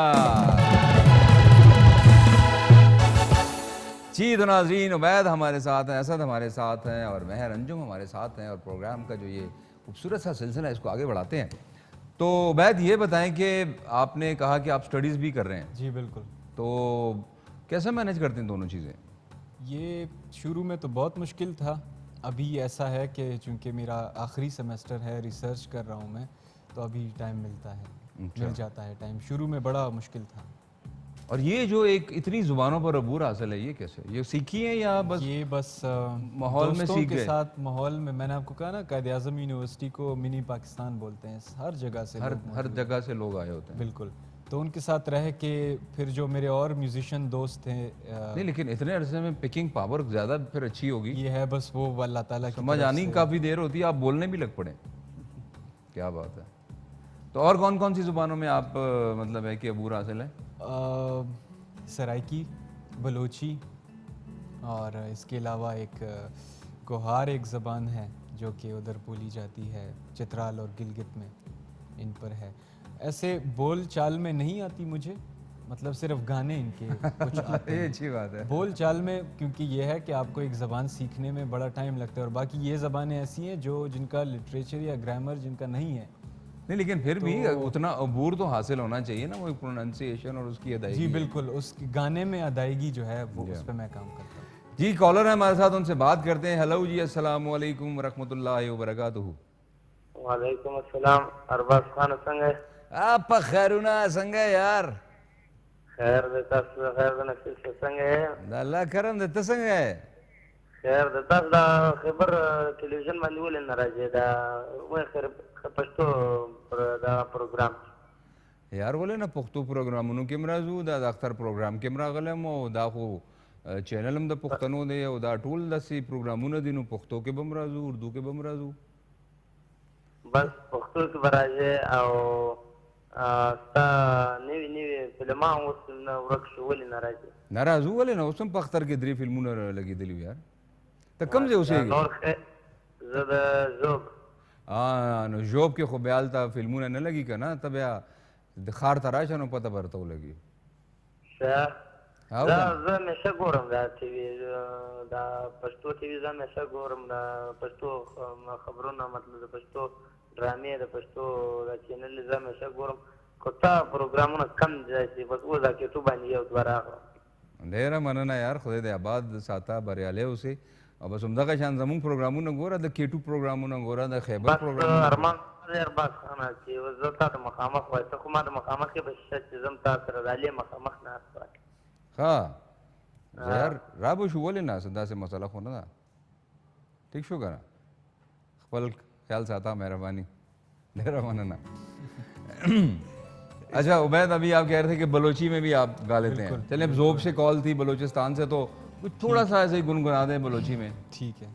जी तो नाज़रीन, उबैद हमारे साथ हैं, असद हमारे साथ हैं और महर अंजुम हमारे साथ हैं और प्रोग्राम का जो ये खूबसूरत सा सिलसिला है इसको आगे बढ़ाते हैं। तो उबैद ये बताएं कि आपने कहा कि आप स्टडीज़ भी कर रहे हैं, जी बिल्कुल। तो कैसे मैनेज करते हैं दोनों चीज़ें? ये शुरू में तो बहुत मुश्किल था। अभी ऐसा है कि चूंकि मेरा आखिरी सेमेस्टर है, रिसर्च कर रहा हूँ मैं, तो अभी टाइम मिलता है, मिल जाता है टाइम। शुरू में बड़ा मुश्किल था। और ये जो एक इतनी जुबानों पर अबूर हासिल है, ये कैसे, ये सीखी है या बस ये बस माहौल में दोस्तों सीख के गए? साथ माहौल में। मैंने आपको कहा ना, कायद आज़म यूनिवर्सिटी को मिनी पाकिस्तान बोलते हैं, हर जगह से हर लोग हर मौजूद जगह से लोग आए होते हैं। हैं। बिल्कुल। तो उनके साथ रह के फिर जो मेरे और म्यूजिशियन दोस्त हैं, नहीं लेकिन इतने अरसे में पिकिंग पावर ज़्यादा फिर अच्छी होगी, ये है बस वो अल्लाह ताला की समझ तरफ आनी से। काफ़ी देर होती है, आप बोलने भी लग पड़े। क्या बात है। तो और कौन कौन सी ज़ुबानों में आप मतलब है कि अबूर हासिल है? सराइकी, बलोची, और इसके अलावा एक कोहार एक ज़बान है जो कि उधर बोली जाती है, चित्राल और गिलगित में, इन पर है। ऐसे बोल चाल में नहीं आती मुझे, मतलब सिर्फ गाने इनके कुछ आते ये हैं। अच्छी बात है। बोल चाल में, क्योंकि ये है कि आपको एक ज़बान सीखने में बड़ा टाइम लगता है, और बाकी ये ज़बानें ऐसी हैं जो जिनका लिटरेचर या ग्रामर जिनका नहीं है। नहीं लेकिन फिर भी उतना अबूर तो हासिल होना चाहिए ना, वो प्रोनाउंसिएशन और उसकी अदायगी। जी बिल्कुल, उस गाने में अदायगी जो है वो, उस पर मैं काम करता हूँ। जी कॉलर है हमारे साथ, उनसे बात करते हैं। हेलो जी, अस्सलाम वालेकुम रहमतुल्लाहि व बरकातुहू। वालेकुम अस्सलाम। अरबाज खान संगे आप खैरुना संगे यार, खैर देता खैर देना से संगे अल्लाह करम देते संगे। खैर देता दा खबर टेलीविजन बांधी बोले नाराजे दा वो खैर पछतो दा प्रोग्राम यार बोले ना पुख्तू प्रोग्राम उनु कैमरा जू दा अख्तर प्रोग्राम कैमरा गलम ओ दा खो चैनल हम द पुख्तनो दे ओ दा टूल दसी प्रोग्रामुन दिनु पुख्तो के बमराजू, उर्दू के बमराजू, बस पछतो के बराजे आओ ता नेवी नेवी फिल्मा उस वरक शोले नाराजे नाराजू वाले ना उसम पख्तर के दरी फिल्मुन लगी दिली यार त कम से उसे नौर खे ज़दा जोब नो जोब के खुबयाल ता फिल्मुन न लगी का ना तब या खार तराशा नो पता भरता लगी शाह आओ ज़ा में शगोरम दा टीवी दा पछतो टीवी ज़ा में शगोरम दा पछतो खबरों ना मतलब पछतो ड्रामे दा पछतो दा चैनल ज़ा में शगोरम कोता प्रोग्रामों ना कम जाए बस वो जाके तो बनी है द्वारा ढेरा मनना यार, खुदे दे आबाद साता बरियाले उसे अब बस उमदा का शान जमुन प्रोग्रामों न गोरा द केटू प्रोग्रामों न गोरा द खैबर बस प्रोग्राम अरमान अरबाज खाना की वजता द मकामक हुआ तो कुमा द मकामक के बस जम ता कर डाले मकामक ना असर हाँ यार राबो शु बोले ना सदा से मसला खोना ना ठीक शो करा खपल ख्याल साता मेहरबानी ढेरा मनना। अच्छा उबैद, अभी आप कह रहे थे कि बलोची में भी आप गा लेते हैं। चले अब जोब से कॉल थी बलोचिस्तान से, तो कुछ थोड़ा सा ऐसे ही गुनगुना दें बलोची में। ठीक है।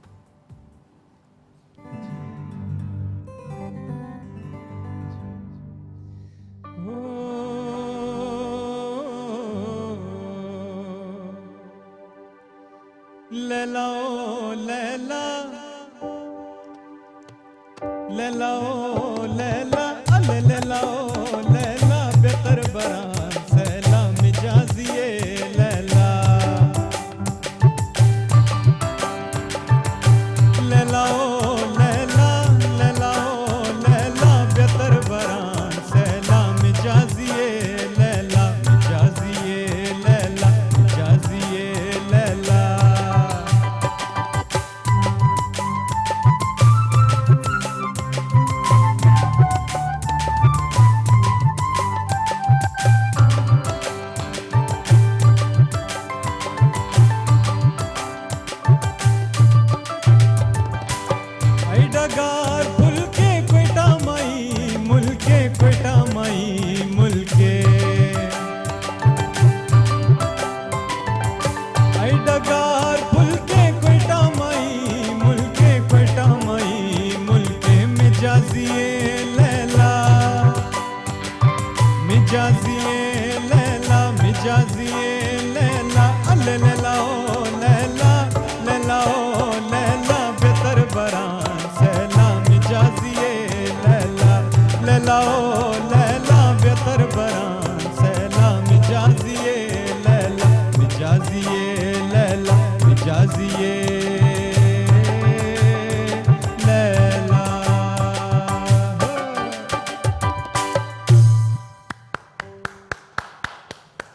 लैला ओ लैला लैला ओ लैला अले लैला ओ लैला बेहतर बरान सैला मिजाजिए लैला लैला ओ लैला लैला ओ लैला बेहतर बरान सैला मिजाजिए लैला मिजाजिए लैला मिजाजिए लैला आई डगार फुलके कोयटा माई मुलके कोयटा माई मुलके आई डगार फुलके कोयटा माई मुलके कोयटा माई मुलके मिजाजिए लैला मिजाजिए लैला मिजाजिए लैला अले लैला ओ लैला लैला ओ लैला बेहतर बरान सैला मिजाजिए लैला लैला ओ लैला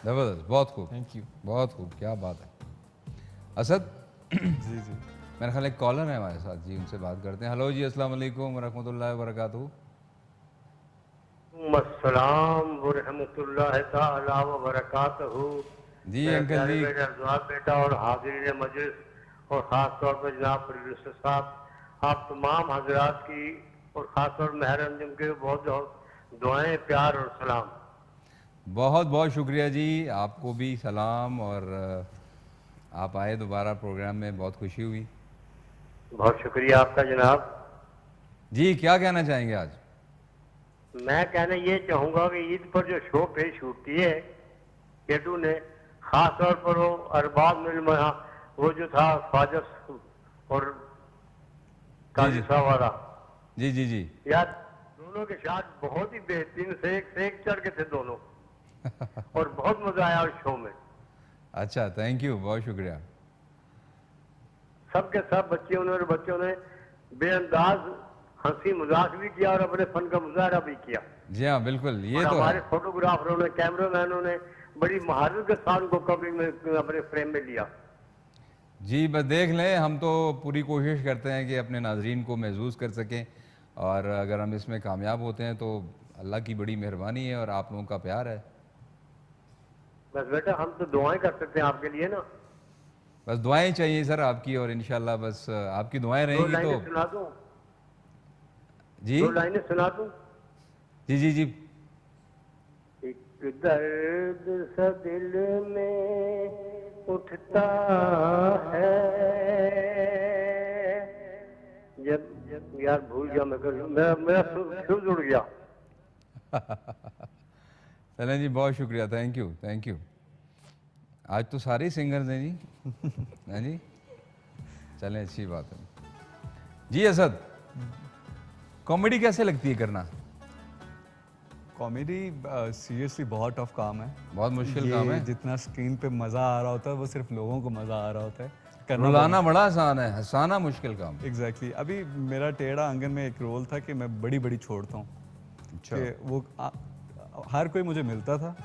ज़बरदस्त, बहुत खूब, थैंक यू। बहुत खूब, क्या बात है। असद, जी जी। मेरा ख्याल एक कॉलर है हमारे साथ जी, उनसे बात करते हैं। हेलो जी, अस्सलाम वालेकुम व रहमतुल्लाहि व बरकातहू। अस्सलाम व रहमतुल्लाहि तआला व बरकातहू। जी मेरे अंकल प्यारे जी, बेटा जवाब बेटा और हाजिरीन मजलिस और ख़ास तौर पर जनाब प्रोड्यूसर साहब, आप तमाम हजरात की और ख़ास तौर पर महर अंजुम के बहुत बहुत दुआएं, प्यार और सलाम। बहुत बहुत शुक्रिया जी, आपको भी सलाम। और आप आए दोबारा प्रोग्राम में, बहुत खुशी हुई बहुत शुक्रिया आपका जनाब। जी। क्या कहना चाहेंगे आज? मैं कहना ये चाहूँगा कि ईद पर जो शो पेश होती है केटू ने, खास तौर पर वो अरबाज मिलमहा, वो जो था ख्वाजा और काजी साहब वाला, जी जी जी। यार दोनों के साथ बहुत ही बेहतरीन से एक चढ़ के थे दोनों और बहुत मजा आया उस शो में। अच्छा, थैंक यू, बहुत शुक्रिया। सबके सब बच्चों ने बेअंदाज हंसी मजाक भी किया और अपने फन का मुजाहरा भी किया। जी हाँ, बिल्कुल, ये और तो हमारे है। फोटोग्राफरों ने, कैमरामैनों ने बड़ी महारत के साथ उनको कवरिंग में अपने फ्रेम में लिया। जी, बस देख लें, हम तो पूरी कोशिश करते हैं कि अपने नाजरीन को महसूस कर सकें, और अगर हम इसमें कामयाब होते हैं तो अल्लाह की बड़ी मेहरबानी है और आप लोगों का प्यार है। बस बेटा हम तो दुआएं कर सकते हैं आपके लिए ना। बस दुआएं चाहिए सर आपकी, और इंशाल्लाह बस आपकी दुआएं दो रहेंगी लाइनें तो। सुना दूं? जी 2 लाइनें सुना दूं? जी जी जी। एक दर्द सा दिल में उठता है, जब यार भूल गया मैं, मेरा फ्यूज उड़ गया। चलें जी, बहुत शुक्रिया, थैंक यू थैंक यू। आज तो सारे ही सिंगर्स हैं जी। हैं जी, चलें, अच्छी बात है जी। असद, कॉमेडी कैसे लगती है करना? कॉमेडी सीरियसली बहुत टफ काम है। बहुत मुश्किल ये काम है। जितना स्क्रीन पे मज़ा आ रहा होता है वो सिर्फ लोगों को मज़ा आ रहा होता है। करना रुलाना बड़ा आसान है, हंसाना मुश्किल काम है। एग्जैक्टली अभी मेरा टेढ़ा अंगन में एक रोल था कि मैं बड़ी बड़ी छोड़ता हूँ कि वो हर कोई मुझे मिलता था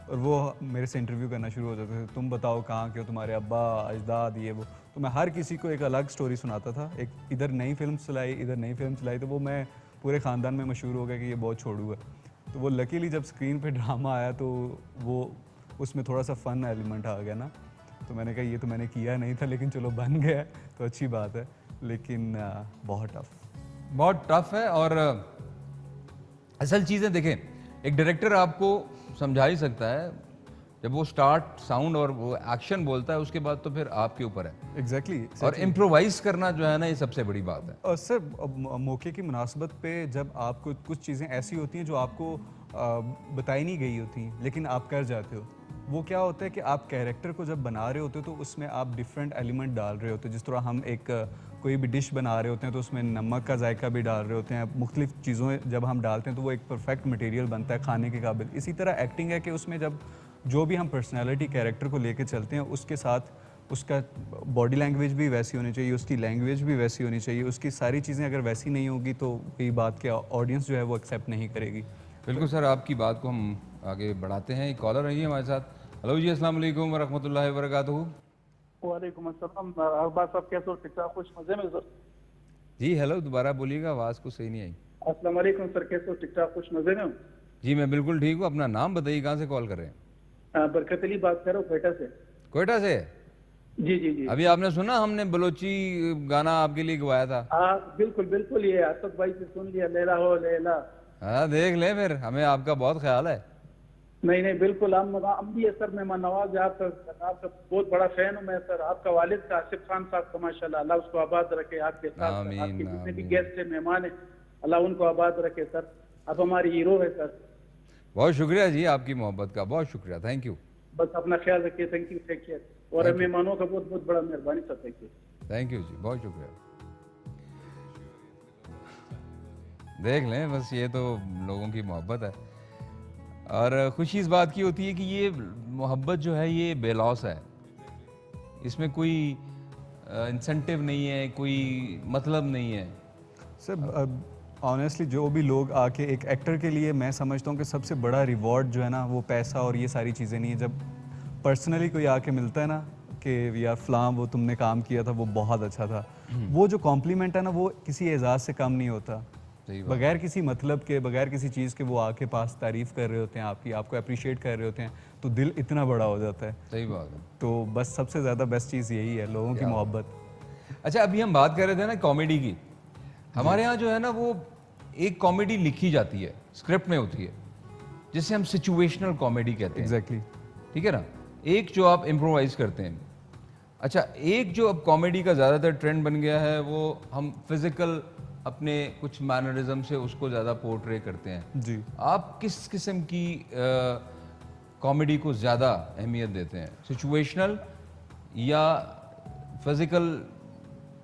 और वो मेरे से इंटरव्यू करना शुरू हो जाते थे, तुम बताओ कहाँ के हो, तुम्हारे अब्बा अजदाद ये वो। तो मैं हर किसी को एक अलग स्टोरी सुनाता था। एक इधर नई फिल्म चलाई, इधर नई फिल्म चलाई, तो वो मैं पूरे ख़ानदान में मशहूर हो गया कि ये बहुत छोड़ू है। तो वो लकीली जब स्क्रीन पे ड्रामा आया तो वो उसमें थोड़ा सा फ़न एलिमेंट आ गया ना, तो मैंने कहा ये तो मैंने किया नहीं था लेकिन चलो बन गया तो अच्छी बात है। लेकिन बहुत टफ है। और असल चीज़ें देखें, एक डायरेक्टर आपको समझा ही सकता है, जब वो स्टार्ट साउंड और वो एक्शन बोलता है उसके बाद तो फिर आपके ऊपर है। एग्जैक्टली और इम्प्रोवाइज करना जो है ना, ये सबसे बड़ी बात है। और सर मौके की मुनासबत पे जब आपको कुछ चीज़ें ऐसी होती हैं जो आपको बताई नहीं गई होती लेकिन आप कर जाते हो, वो क्या होता है कि आप कैरेक्टर को जब बना रहे होते हो तो उसमें आप डिफरेंट एलिमेंट डाल रहे होते हो। जिस तरह हम एक कोई भी डिश बना रहे होते हैं तो उसमें नमक का जायका भी डाल रहे होते हैं, मुख्तलिफ चीज़ों जब हम डालते हैं तो वो एक परफेक्ट मटेरियल बनता है खाने के काबिल। इसी तरह एक्टिंग है कि उसमें जब जो भी हम पर्सनैलिटी कैरेक्टर को लेके चलते हैं उसके साथ उसका बॉडी लैंग्वेज भी वैसी होनी चाहिए, उसकी लैंग्वेज भी वैसी होनी चाहिए, उसकी सारी चीज़ें अगर वैसी नहीं होगी तो ये बात के ऑडियंस जो है वो एक्सेप्ट नहीं करेगी। बिल्कुल सर, आपकी बात को हम आगे बढ़ाते हैं। एक कॉलर रही है हमारे साथ। हेलो जी, अस्सलाम वालेकुम व रहमतुल्लाहि व बरकातहू। वालेकुम अस्सलाम। अरबाज साहब कैसे हो? ठीक ठाक, खुश मजे में सर? जी हेलो, दोबारा बोलिएगा, आवाज़ को सही नहीं आई। अस्सलाम वालेकुम सर, कैसे हो? ठीक ठाक, खुश मजे में हो? जी मैं बिल्कुल ठीक हूँ। अपना नाम बताइए, कहाँ से कॉल कर रहे हैं? बरकत अली बात कर रहा हूँ कोयटा से। कोयटा से? जी जी जी। अभी आपने सुना हमने बलोची गाना आपके लिए गवाया था? हाँ बिल्कुल बिल्कुल, ये आतफ भाई से सुन लिया, लैला हो लैला। हाँ देख ले, फिर हमें आपका बहुत ख्याल है। नहीं नहीं बिल्कुल, हम भी है सर, मेहमान नवाज है आपका बहुत बड़ा फैन हूँ मैं सर। आपका वालिद का आसिफ खान साहब का माशाल्लाह, अल्लाह उसको आबाद रखे, आपके साथ आपके जितने भी गेस्ट है, मेहमान है, अल्लाह उनको आबाद रखे सर। आप हमारी हीरो है सर। बहुत शुक्रिया जी आपकी मोहब्बत का, बहुत शुक्रिया, थैंक यू। बस अपना ख्याल रखिए, थैंक यू, टेक केयर। और मेहमानों का बहुत बहुत बड़ा मेहरबानी sir, thank you. Thank you जी, बहुत शुक्रिया। देख लें, बस ये तो लोगों की मोहब्बत है। और खुशी इस बात की होती है कि ये मोहब्बत जो है ये बेलौस है, इसमें कोई इंसेंटिव नहीं है, कोई मतलब नहीं है। सर ऑनेस्टली जो भी लोग आके एक एक्टर के लिए, मैं समझता हूँ कि सबसे बड़ा रिवॉर्ड जो है ना वो पैसा और ये सारी चीज़ें नहीं है। जब पर्सनली कोई आके मिलता है ना कि यार फलां वो तुमने काम किया था वो बहुत अच्छा था, वो जो कॉम्प्लीमेंट है ना वो किसी एजाज़ से कम नहीं होता। बगैर किसी मतलब के, बगैर किसी चीज़ के वो आके पास तारीफ़ कर रहे होते हैं आपकी, आपको अप्रिशिएट कर रहे होते हैं, तो दिल इतना बड़ा हो जाता है। सही बात है। तो बस सबसे ज़्यादा बेस्ट चीज़ यही है, लोगों की मोहब्बत। अच्छा, अभी हम बात कर रहे थे ना कॉमेडी की। हमारे यहाँ जो है ना वो एक कॉमेडी लिखी जाती है, स्क्रिप्ट में होती है, जिसे हम सिचुएशनल कॉमेडी कहते हैं। एग्जैक्टली। ठीक है ना, एक जो आप इम्प्रोवाइज करते हैं। अच्छा, एक जो अब कॉमेडी का ज़्यादातर ट्रेंड बन गया है वो हम फिजिकल अपने कुछ मैनरिज्म से उसको ज़्यादा पोर्ट्रे करते हैं। जी। आप किस किस्म की कॉमेडी को ज़्यादा अहमियत देते हैं, सिचुएशनल या physical?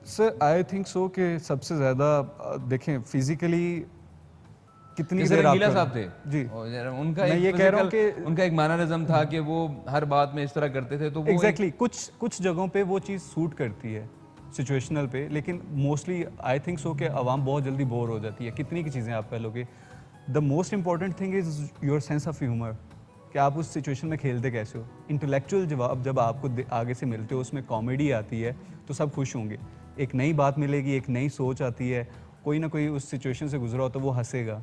Sir I think so कि सबसे ज़्यादा देखें फिजिकली कितनी जैसे देर आप रंगीला साहब थे जी, उनका मैं एक ये कह रहा हूँ physical- उनका एक मैनरिज्म था कि वो हर बात में इस तरह करते थे, तो वो एग्जैक्टली कुछ जगहों पे वो चीज़ सूट करती है सिचुएशनल पे, लेकिन मोस्टली आई थिंक सो कि आवाम बहुत जल्दी बोर हो जाती है। कितनी की चीज़ें आप कह लोगे, the most important thing is your sense of humour, कि आप उस सिचुएशन में खेलते कैसे हो। इंटेलेक्चुअल जवाब जब आपको आगे से मिलते हो, उसमें कॉमेडी आती है तो सब खुश होंगे। एक नई बात मिलेगी, एक नई सोच आती है, कोई ना कोई उस सिचुएशन से गुजरा हो तो वो हंसेगा।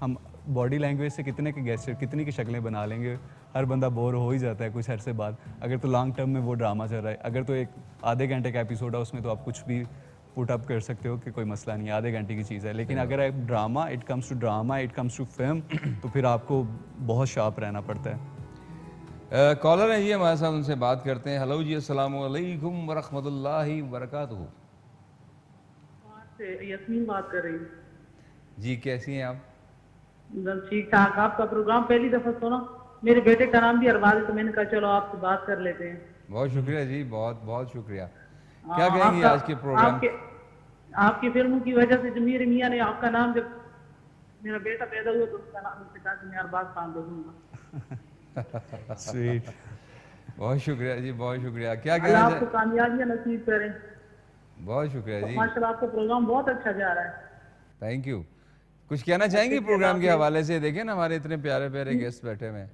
हम बॉडी लैंग्वेज से कितने के गेस्चर, कितनी की शक्लें बना लेंगे, हर बंदा बोर हो ही जाता है कुछ अरसे बाद। अगर तो लॉन्ग टर्म में वो ड्रामा चल रहा है, अगर तो एक आधे घंटे का एपिसोड है उसमें तो आप कुछ भी पुट अप कर सकते हो कि कोई मसला नहीं है, आधे घंटे की चीज़ है। लेकिन अगर एक drama, it comes to drama, it comes to film, तो फिर आपको बहुत शार्प रहना पड़ता है। कॉलर है जी हमारे साथ, उनसे बात करते हैं। हेलो जी, अस्सलाम वालेकुम व रहमतुल्लाहि व बरकातुहू। यस्मीन बात कर रही हूँ जी, कैसी हैं आप? ठीक ठाक। आपका प्रोग्राम पहली दफा सुना, मेरे बेटे का नाम भी अरबाज है, तो मैंने कहा चलो आपसे बात कर लेते हैं। बहुत शुक्रिया जी, बहुत बहुत शुक्रिया। क्या कहेंगी आज के प्रोग्राम? आपकी फिल्मों की वजह से जमीर मियाँ ने आपका नाम, जब मेरा बेटा पैदा हुआ तो उसका नाम उसने कहा कि मैं अरबाज खान दूंगा। स्वीट। बहुत शुक्रिया जी, बहुत शुक्रिया। क्या अल्लाह कहना आपको कामयाबियां नसीब करें। बहुत शुक्रिया जी, माशाल्लाह आपका प्रोग्राम बहुत अच्छा जा रहा है। Thank you. कुछ कहना चाहेंगे प्रोग्राम के हवाले से? देखें ना हमारे इतने प्यारे प्यारे गेस्ट बैठे हुए हैं।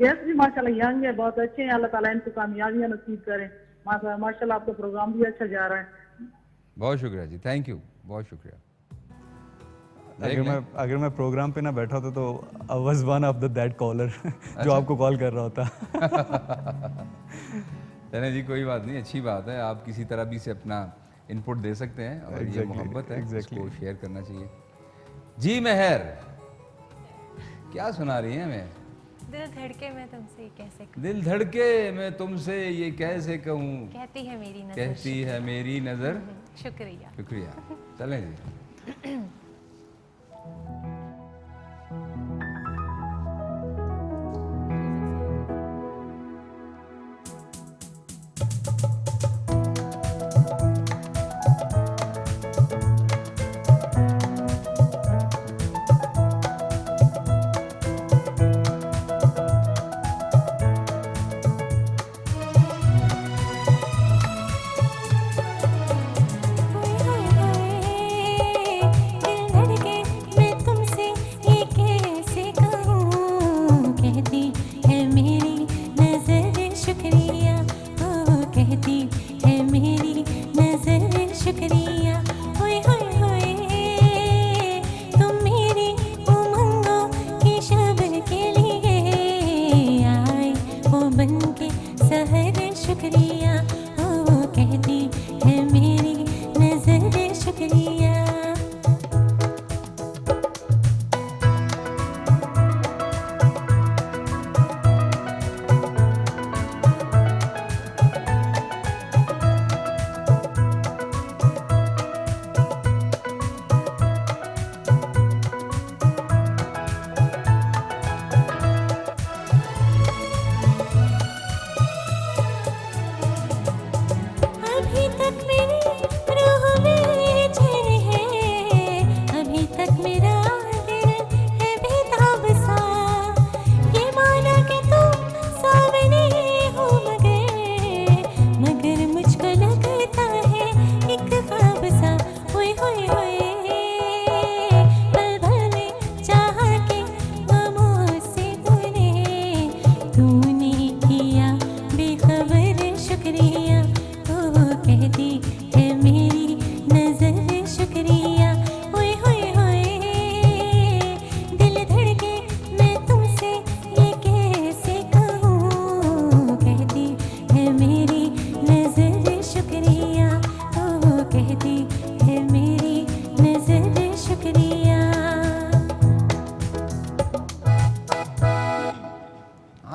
गेस्ट भी माशाल्लाह यंग है, बहुत अच्छे हैं, अल्लाह ताला इनको कामयाबियां नसीब करें। माशाल्लाह आपका प्रोग्राम भी अच्छा जा रहा है। बहुत शुक्रिया जी, थैंक यू, बहुत शुक्रिया। अगर मैं प्रोग्राम पे ना बैठा होता तो I was one of the that caller जो आपको कॉल कर रहा होता। चलें जी, कोई बात नहीं, अच्छी बात है। आप किसी तरह भी से अपना इनपुट दे सकते हैं और ये मोहब्बत है, इसको शेयर करना चाहिए। जी मेहर, क्या सुना रही हैं हमें? दिल धड़के मैं तुमसे ये कैसे कहूँ, दिल धड़के मैं तुमसे ये कैसे कहूँ, कहती है मेरी नजर। कहती है मेरी नजर। शुक्रिया। शुक्रिया। चलें जी। दिल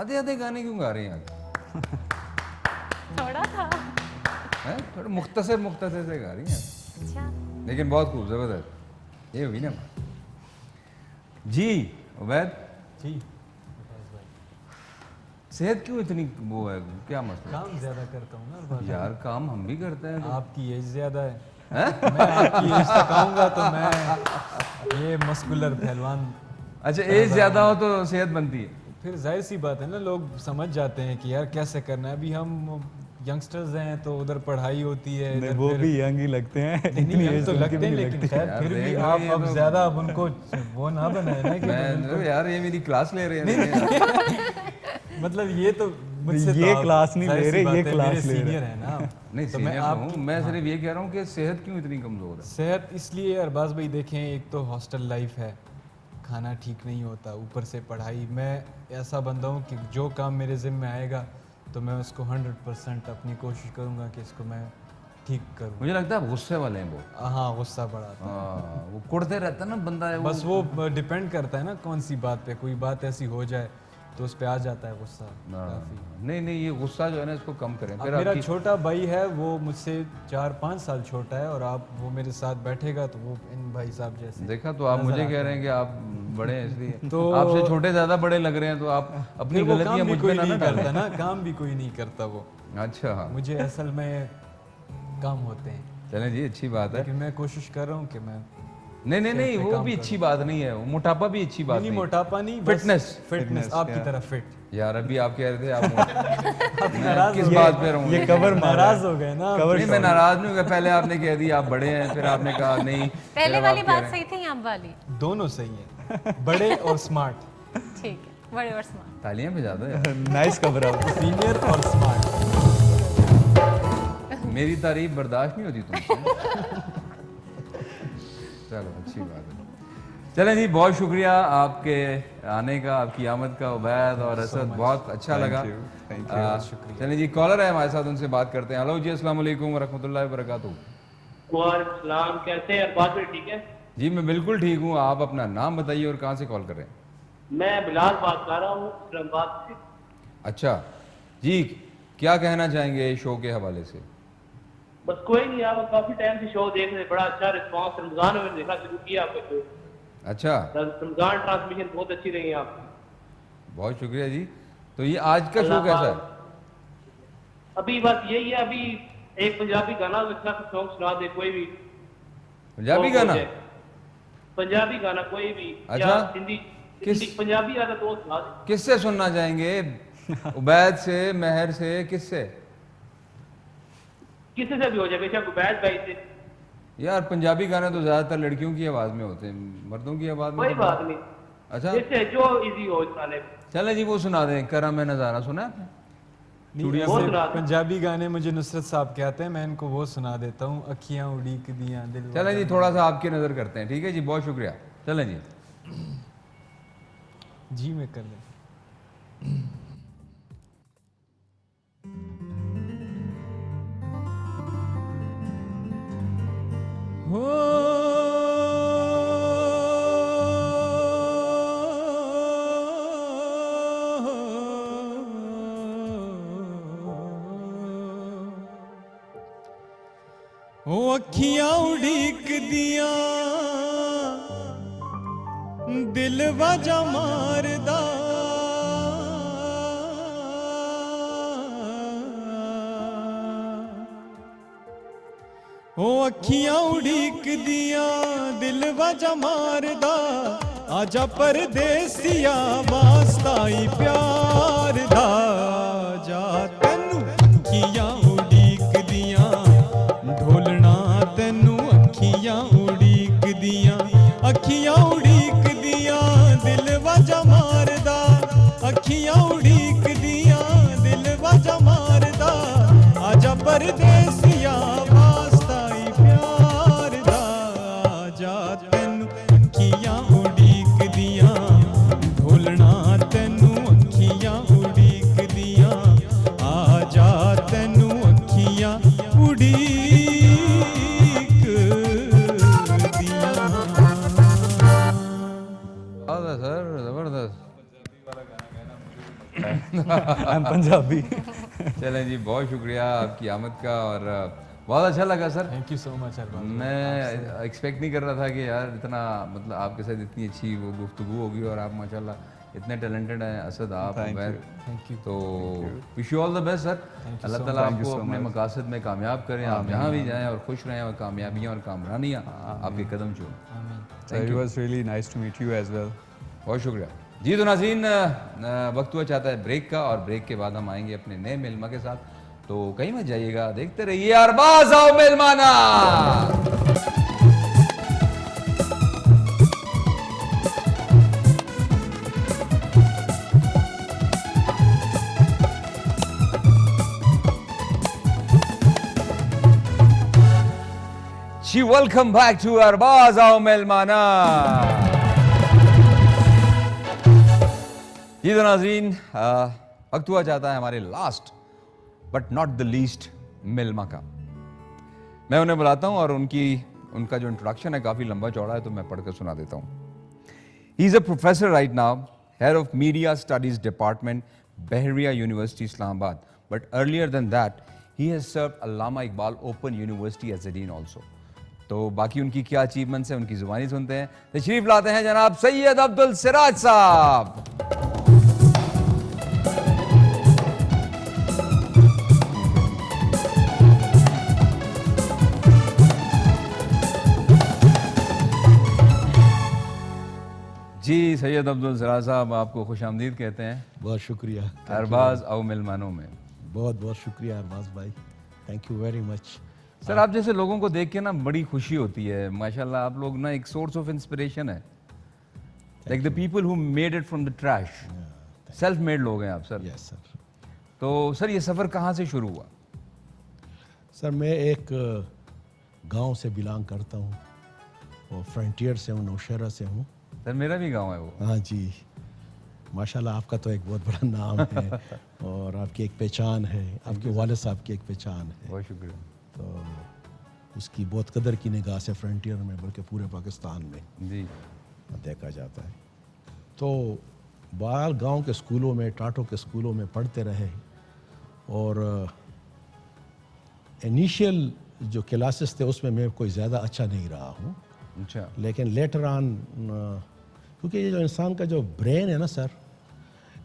आधे आधे गाने क्यों गा रहे हैं आज? थोड़ा था। हैं? थोड़ा मुख्तसर से गा रही हैं, अच्छा, लेकिन बहुत खूब जबरदस्त। ये हुई ना जी उबैद जी। सेहत क्यों इतनी वो है, क्या मसला? काम ज़्यादा करता हूँ ना अरबाज। यार काम हम भी करते हैं तो। आपकी एज ज़्यादा है। मैं आपकी एज तक आऊँगा तो मैं ये मस्कुलर पहलवान। अच्छा एज ज्यादा हो तो सेहत बनती है। फिर जाहिर सी बात है ना, लोग समझ जाते हैं कि यार कैसे करना है। अभी हम यंगस्टर्स हैं तो उधर पढ़ाई होती है, इधर वो फिर- भी यंग ही लगते हैं, नहीं, इतनी हम एज तो उनकी लगते भी हैं, नहीं लेकिन लगती। खैर यार फिर भी देख आप ये अब तो- ज्यादा अब उनको वो ना बनाए ना कि मैं यार ये मेरी क्लास ले रहे हैं। मतलब ये तो मुझसे ये तो आप- क्लास नहीं जाहिर ले सी रहे, बात ये है, क्लास मेरे ले रहे। सीनियर है ना। नहीं तो सीनियर मैं तो आप हूँ, मैं सिर्फ ये कह रहा हूँ कि सेहत क्यों इतनी कमजोर है। सेहत इसलिए अरबाज भाई देखें, एक तो हॉस्टल लाइफ है, खाना ठीक नहीं होता, ऊपर से पढ़ाई। मैं ऐसा बंदा हूँ कि जो काम मेरे ज़िम्मे आएगा तो मैं उसको 100% अपनी कोशिश करूँगा कि इसको मैं ठीक करूँ। मुझे लगता है गुस्से वाले हैं वो। हाँ, गुस्सा बड़ा आता है। हाँ, वो कुड़ते रहता है ना बंदा है बस वो डिपेंड करता है ना कौन सी बात पे, कोई बात ऐसी हो जाए तो उस पे आ जाता है गुस्सा काफी। नहीं ये गुस्सा जो है ना इसको कम करें। अब फिर मेरा आपकी छोटा भाई है, वो मुझसे 4-5 साल छोटा है, और आप वो मेरे साथ बैठेगा तो वो इन भाई साहब जैसे। देखा तो आप मुझे कह रहे हैं कि आप बड़े हैं इसलिए तो आपसे छोटे ज्यादा बड़े लग रहे हैं, तो आप अपनी फिर वो गलतियां काम भी मुझ पे कोई ना नहीं डालें। करता ना, काम भी कोई नहीं करता वो। अच्छा मुझे असल में काम होते हैं, चलें जी अच्छी बात है। लेकिन मैं कोशिश कर रहा हूँ कि मैं नहीं पे वो काम भी करूं। अच्छी बात नहीं है, वो मोटापा भी अच्छी बात नहीं, नहीं। मोटापा नहीं, फिटनेस आपकी तरह फिट। यार अभी आप कह रहे थे आप नाराज किस हो बात गए। पे रहूं? ये कवर नाराज हो गए ना। नहीं मैं नाराज नहीं हुआ, पहले आपने कह दिया आप बड़े हैं, फिर आपने कहा नहीं। पहले फिर वाली आप कह बात रहे सही थी, अब वाली दोनों सही है, बड़े और स्मार्ट। ठीक है, बड़े और स्मार्ट। हैं, तालियां बजा दो यार। Nice cover up. सीनियर और स्मार्ट। मेरी तारीफ बर्दाश्त नहीं होती तुमसे। चलो अच्छी बात है। चलें जी, बहुत शुक्रिया आपके आने का, आपकी आमद का उबैद और असद, बहुत अच्छा लगा। शुक्रिया। चलें जी, कॉलर है हमारे साथ, उनसे बात करते हैं। हेलो जी, अस्सलाम वालेकुम वरहमतुल्लाहि वबरकातुहू। वालेकुम सलाम, कैसे हैं? बात भी ठीक है? जी मैं बिल्कुल ठीक हूँ, आप अपना नाम बताइए और कहाँ से कॉल कर रहे हैं? मैं बिलाल बात कर रहा हूँ इस्लामाबाद से। अच्छा जी, क्या कहना चाहेंगे शो के हवाले से? बस कोई नहीं, आप काफी टाइम से शो देख रहे, बड़ा अच्छा रिस्पांस। रमजान में मैंने देखना शुरू किया आपका शो। अच्छा, रमजान ट्रांसमिशन बहुत अच्छी रही है आपकी। बहुत शुक्रिया जी। तो ये आज का शो कैसा है? अभी बात यही है, अभी एक पंजाबी गाना अच्छा सॉन्ग सुना दे कोई भी। पंजाबी सॉन्ग हो गाना? जाए। पंजाबी गाना कोई भी। अच्छा। या हिंदी, किस- पंजाबी आता तो वो सुना दे। किससे सुनना चाहेंगे? उबैद से, मेहर से, किससे? किसी से भी हो जाए, बेशक उबैद भाई से। यार पंजाबी गाने तो ज्यादातर लड़कियों की आवाज में होते हैं, मर्दों की आवाज में कोई तो- बात नहीं, अच्छा जैसे जो इजी हो सुनाने में। चले जी, वो सुना दें, करम है नजारा, सुना है आपने? नहीं, वो ऐसे सुना दो। पंजाबी गाने मुझे नुसरत साहब कहते हैं, मैं इनको वो सुना देता हूँ, अखियाँ उड़ीक दियां दिल। चलें जी, थोड़ा सा आपकी नजर करते हैं, ठीक है जी, बहुत शुक्रिया। चलें जी। जी मैं कर लेता। ओ अखियां उड़ीक दिया दिल वाजा मारदा ओ अखियां उड़ीक दिया दिल वाजा मारदा आजा परदेसिया वास्ता ही प्यार दा जा तैनू अखियां उड़ीक दिया ढोलना तैनू अखियां उड़ीक दिया दिल वाजा मारदा अखियां उड़ीक दिया दिल वाजा मारदा आजा परदेसिया वास्ता ही प्यार दा जा तैनू अखियां उड़ीक दिया ढोलना तैनू अखियां उड़ीक दिया आजा तैनू अखियां उड़ीक दिया। सर जबरदस्त। I am Punjabi. चलें जी, बहुत शुक्रिया आपकी आमद का और बहुत अच्छा लगा sir. Thank you so much Arbaaz. मैं एक्सपेक्ट नहीं कर रहा था कि यार इतना मतलब आपके साथ इतनी अच्छी वो गुफ्तगू होगी और आप माशाल्लाह इतने टैलेंटेड हैं असद आप उमैर। Thank you. तो wish you all the best sir. Allah ताला आपको अपने मकासद में कामयाब करें, आप जहाँ भी जाएं और खुश रहें और कामयाबियाँ और कामरानियाँ आपके कदम चूमें। It was really nice to meet you as well. बहुत शुक्रिया जी। तो नाज़रीन, वक्त हुआ चाहता है ब्रेक का और ब्रेक के बाद हम आएंगे अपने नए मेहमान के साथ, तो कहीं मत जाइएगा, देखते रहिए अरबाज आओ मेहमाना। जी वेलकम बैक टू अरबाज आओ मेहमाना। जी तो नाज़रीन, वक्त हुआ चाहता है हमारे last but not the least Milma का। मैं उन्हें बुलाता हूं और उनका जो इंट्रोडक्शन है काफ़ी लंबा चौड़ा है, तो मैं पढ़कर सुना देता हूं। He is a professor right now, head of media studies department, Bahria university Islamabad, but earlier than that he has served Allama Iqbal open university as a dean also. तो बाकी उनकी क्या अचीवमेंट्स हैं उनकी जुबानी सुनते हैं। तशरीफ लाते हैं जनाब सैयद अब्दुल सिराज साहब। जी सैयद अब्दुल सिराज साहब, आपको खुश आमदीद कहते हैं। बहुत शुक्रिया अरबाज आओ मेहमानों में। बहुत बहुत शुक्रिया अरबाज भाई, thank you very much. Sir आप जैसे लोगों को देख के ना बड़ी खुशी होती है, माशाल्लाह आप लोग ना एक सोर्स ऑफ इंस्पिरेशन है, like the people who made it from the trash, self made लोग हैं आप सर। Yes sir. तो सर ये सफ़र कहाँ से शुरू हुआ? सर मैं एक गांव से बिलोंग करता हूँ और फ्रंटियर से हूँ, नौशहरा से हूँ। सर मेरा भी गांव है वो। हाँ जी, माशाल्लाह आपका तो एक बहुत बड़ा नाम है और आपकी एक पहचान है, आपके वालिद साहब की एक पहचान है। बहुत शुक्रिया। तो उसकी बहुत कदर की निगाह से फ्रंटियर में बल्कि पूरे पाकिस्तान में जी देखा जाता है। तो बाल गांव के स्कूलों में, टाटो के स्कूलों में पढ़ते रहे और इनिशियल जो क्लासेस थे उसमें मैं कोई ज़्यादा अच्छा नहीं रहा हूँ, अच्छा। लेकिन लेटर ऑन क्योंकि ये जो इंसान का जो ब्रेन है ना सर,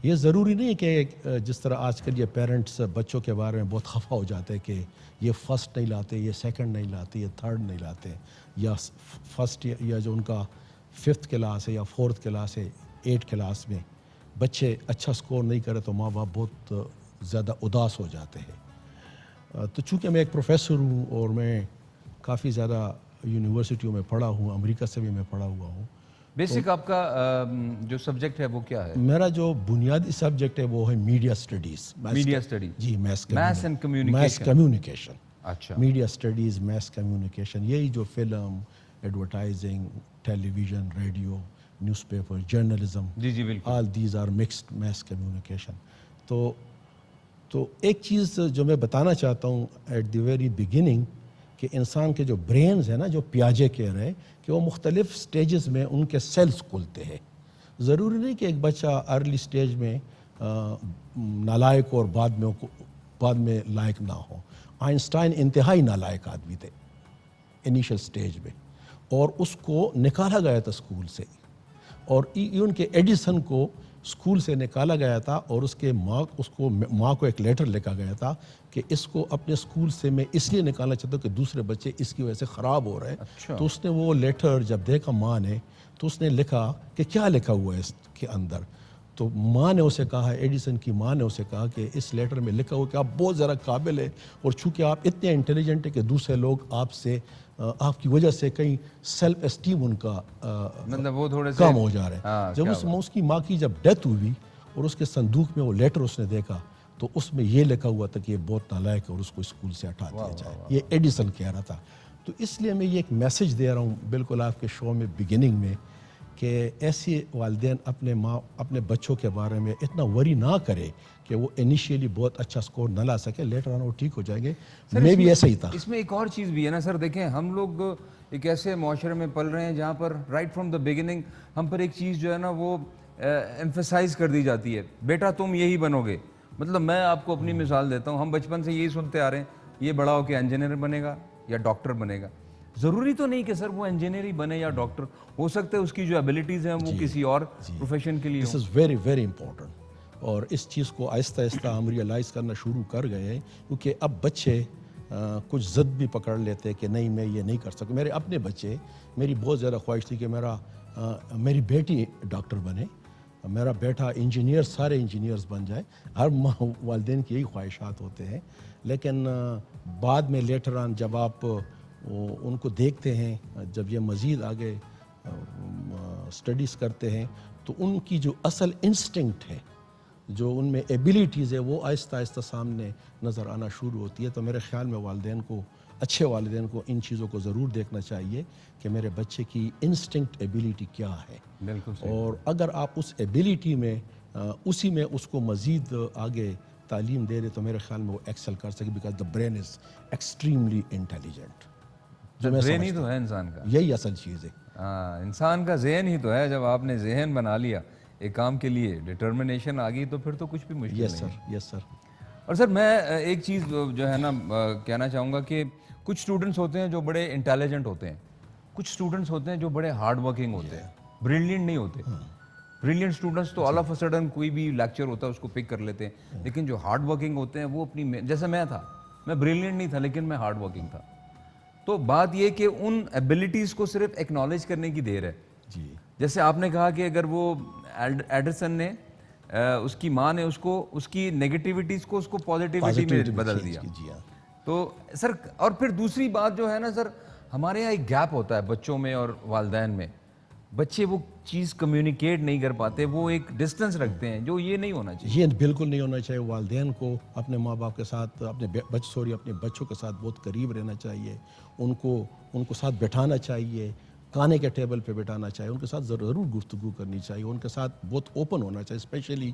ये ज़रूरी नहीं कि जिस तरह आजकल ये पेरेंट्स बच्चों के बारे में बहुत खफा हो जाते हैं कि ये फर्स्ट नहीं लाते, ये सेकंड नहीं लाते, ये थर्ड नहीं लाते, या फर्स्ट या जो उनका 5th क्लास है या 4th क्लास है, 8th क्लास में बच्चे अच्छा स्कोर नहीं करे तो माँ बाप बहुत ज़्यादा उदास हो जाते हैं। तो चूँकि मैं एक प्रोफेसर हूँ और मैं काफ़ी ज़्यादा यूनिवर्सिटियों में पढ़ा हूँ, अमेरिका से भी मैं पढ़ा हुआ हूँ। बेसिक तो आपका जो सब्जेक्ट है वो क्या है? मेरा जो बुनियादी सब्जेक्ट है वो है मीडिया स्टडीज़। मीडिया स्टडी जी, मैथ एंड कम्युनिकेशन। अच्छा। मीडिया स्टडीज़, मैथ कम्युनिकेशन, यही जो film, advertising, television, radio, newspaper, journalism, जी जी बिल्कुल, all these are mixed math communication. तो एक चीज़ जो मैं बताना चाहता हूँ एट द वेरी बिगिनिंग कि इंसान के जो ब्रेन्स है ना, जो पियाजे कह रहे हैं कि वो मुख्तलिफ स्टेजेस में उनके सेल्स खुलते हैं। ज़रूरी नहीं कि एक बच्चा अर्ली स्टेज में नालायक और बाद में लायक ना हो। आइंस्टाइन इंतहाई नालायक आदमी थे इनिशियल स्टेज में और उसको निकाला गया था स्कूल से, और इवन के एडिसन को स्कूल से निकाला गया था और उसके माँ को एक लेटर लिखा गया था कि इसको अपने स्कूल से मैं इसलिए निकालना चाहता हूँ कि दूसरे बच्चे इसकी वजह से ख़राब हो रहे हैं। अच्छा। तो उसने वो लेटर जब देखा माँ ने, तो उसने लिखा कि क्या लिखा हुआ है इसके अंदर। तो माँ ने उसे कहा, एडिसन की माँ ने उसे कहा कि इस लेटर में लिखा हुआ कि आप बहुत ज़्यादा काबिल है और चूँकि आप इतने इंटेलिजेंट है कि दूसरे लोग आपसे आपकी वजह से कहीं सेल्फ एस्टीम उनका मतलब वो थोड़े कम हो जा रहे हैं। हाँ, जब उसकी माँ की जब डेथ हुई और उसके संदूक में वो लेटर उसने देखा तो उसमें ये लिखा हुआ था कि ये बहुत नालायक है और उसको स्कूल से हटा दिया जाए। ये एडिसन कह रहा था। तो इसलिए मैं ये एक मैसेज दे रहा हूँ बिल्कुल आपके शो में बिगिनिंग में कि ऐसे वालिदैन अपने बच्चों के बारे में इतना वरी ना करे कि वो इनिशियली बहुत अच्छा स्कोर न ला सके, लेटर ऑन वो ठीक हो जाएंगे। मैं भी ऐसा ही था। इसमें एक और चीज़ भी है ना सर, देखें हम लोग एक ऐसे माशरे में पल रहे हैं जहाँ पर राइट फ्रॉम द बिगिनिंग हम पर एक चीज़ जो है ना वो एम्फेसाइज कर दी जाती है, बेटा तुम यही बनोगे। मतलब मैं आपको अपनी मिसाल देता हूँ, हम बचपन से यही सुनते आ रहे हैं, ये बड़ा होकर इंजीनियर बनेगा या डॉक्टर बनेगा। ज़रूरी तो नहीं कि सर वो इंजीनियर ही बने या डॉक्टर, हो सकता है उसकी जो एबिलिटीज़ हैं वो किसी और प्रोफेशन के लिए this is very very important. और इस चीज़ को आहिस्ता आहिस्ता हम रियलाइज़ करना शुरू कर गए हैं, क्योंकि अब बच्चे कुछ ज़िद भी पकड़ लेते हैं कि नहीं मैं ये नहीं कर सकता। मेरे अपने बच्चे, मेरी बहुत ज़्यादा ख्वाहिश थी कि मेरी बेटी डॉक्टर बने, मेरा बेटा इंजीनियर, सारे इंजीनियर्स बन जाए। हर वालिदैन की यही ख्वाहिशात होते हैं, लेकिन बाद में लेटर ऑन जब आप उनको देखते हैं, जब ये मज़ीद आगे स्टडीज़ करते हैं, तो उनकी जो असल इंस्टिंक्ट है, जो उनमें एबिलिटीज़ है, वो आहिस्ता आहिस्ता सामने नज़र आना शुरू होती है। तो मेरे ख़्याल में वालिदैन को, अच्छे वालिदैन को इन चीज़ों को ज़रूर देखना चाहिए कि मेरे बच्चे की इंस्टिंक्ट एबिलिटी क्या है। बिल्कुल सही। और अगर आप उस एबिलिटी में उसी में उसको मज़ीद आगे तालीम दे रहे, तो मेरे ख्याल में वो एक्सेल कर सके, because the brain is extremely intelligent. Brain ही तो है इंसान का, यही असल चीज़ है। हाँ, इंसान का जहन ही तो है। जब आपने जहन बना लिया एक काम के लिए, डिटर्मिनेशन आ गई, तो फिर तो कुछ भी मुश्किल नहीं है। Yes sir. और सर मैं एक चीज़ जो है ना कहना चाहूँगा कि कुछ स्टूडेंट्स होते हैं जो बड़े इंटेलिजेंट होते हैं, कुछ स्टूडेंट्स होते हैं जो बड़े हार्ड वर्किंग होते हैं, ब्रिलियंट नहीं होते। ब्रिलियंट स्टूडेंट्स तो ऑल ऑफ अ सडन कोई भी लेक्चर होता है उसको पिक कर लेते हैं, लेकिन जो हार्ड वर्किंग होते हैं वो अपनी, जैसे मैं था, मैं ब्रिलियंट नहीं था लेकिन मैं हार्ड वर्किंग था। तो बात ये कि उन एबिलिटीज़ को सिर्फ एक्नॉलेज करने की देर है जी। जैसे आपने कहा कि अगर वो एडिसन ने उसकी माँ ने उसको, उसकी नेगेटिविटीज़ को उसको पॉजिटिविटी में बदल दिया। तो सर, और फिर दूसरी बात जो है ना सर, हमारे यहाँ एक गैप होता है बच्चों में और वालिदैन में। बच्चे वो चीज़ कम्युनिकेट नहीं कर पाते, वो एक डिस्टेंस रखते हैं, जो ये नहीं होना चाहिए। ये बिल्कुल नहीं होना चाहिए। वालिदैन को अपने माँ बाप के साथ, अपने बच्चों के साथ बहुत करीब रहना चाहिए, उनको साथ बैठाना चाहिए, खाने के टेबल पे बैठाना चाहिए, उनके साथ ज़रूर गुफ्तगू करनी चाहिए, उनके साथ बहुत ओपन होना चाहिए। स्पेशली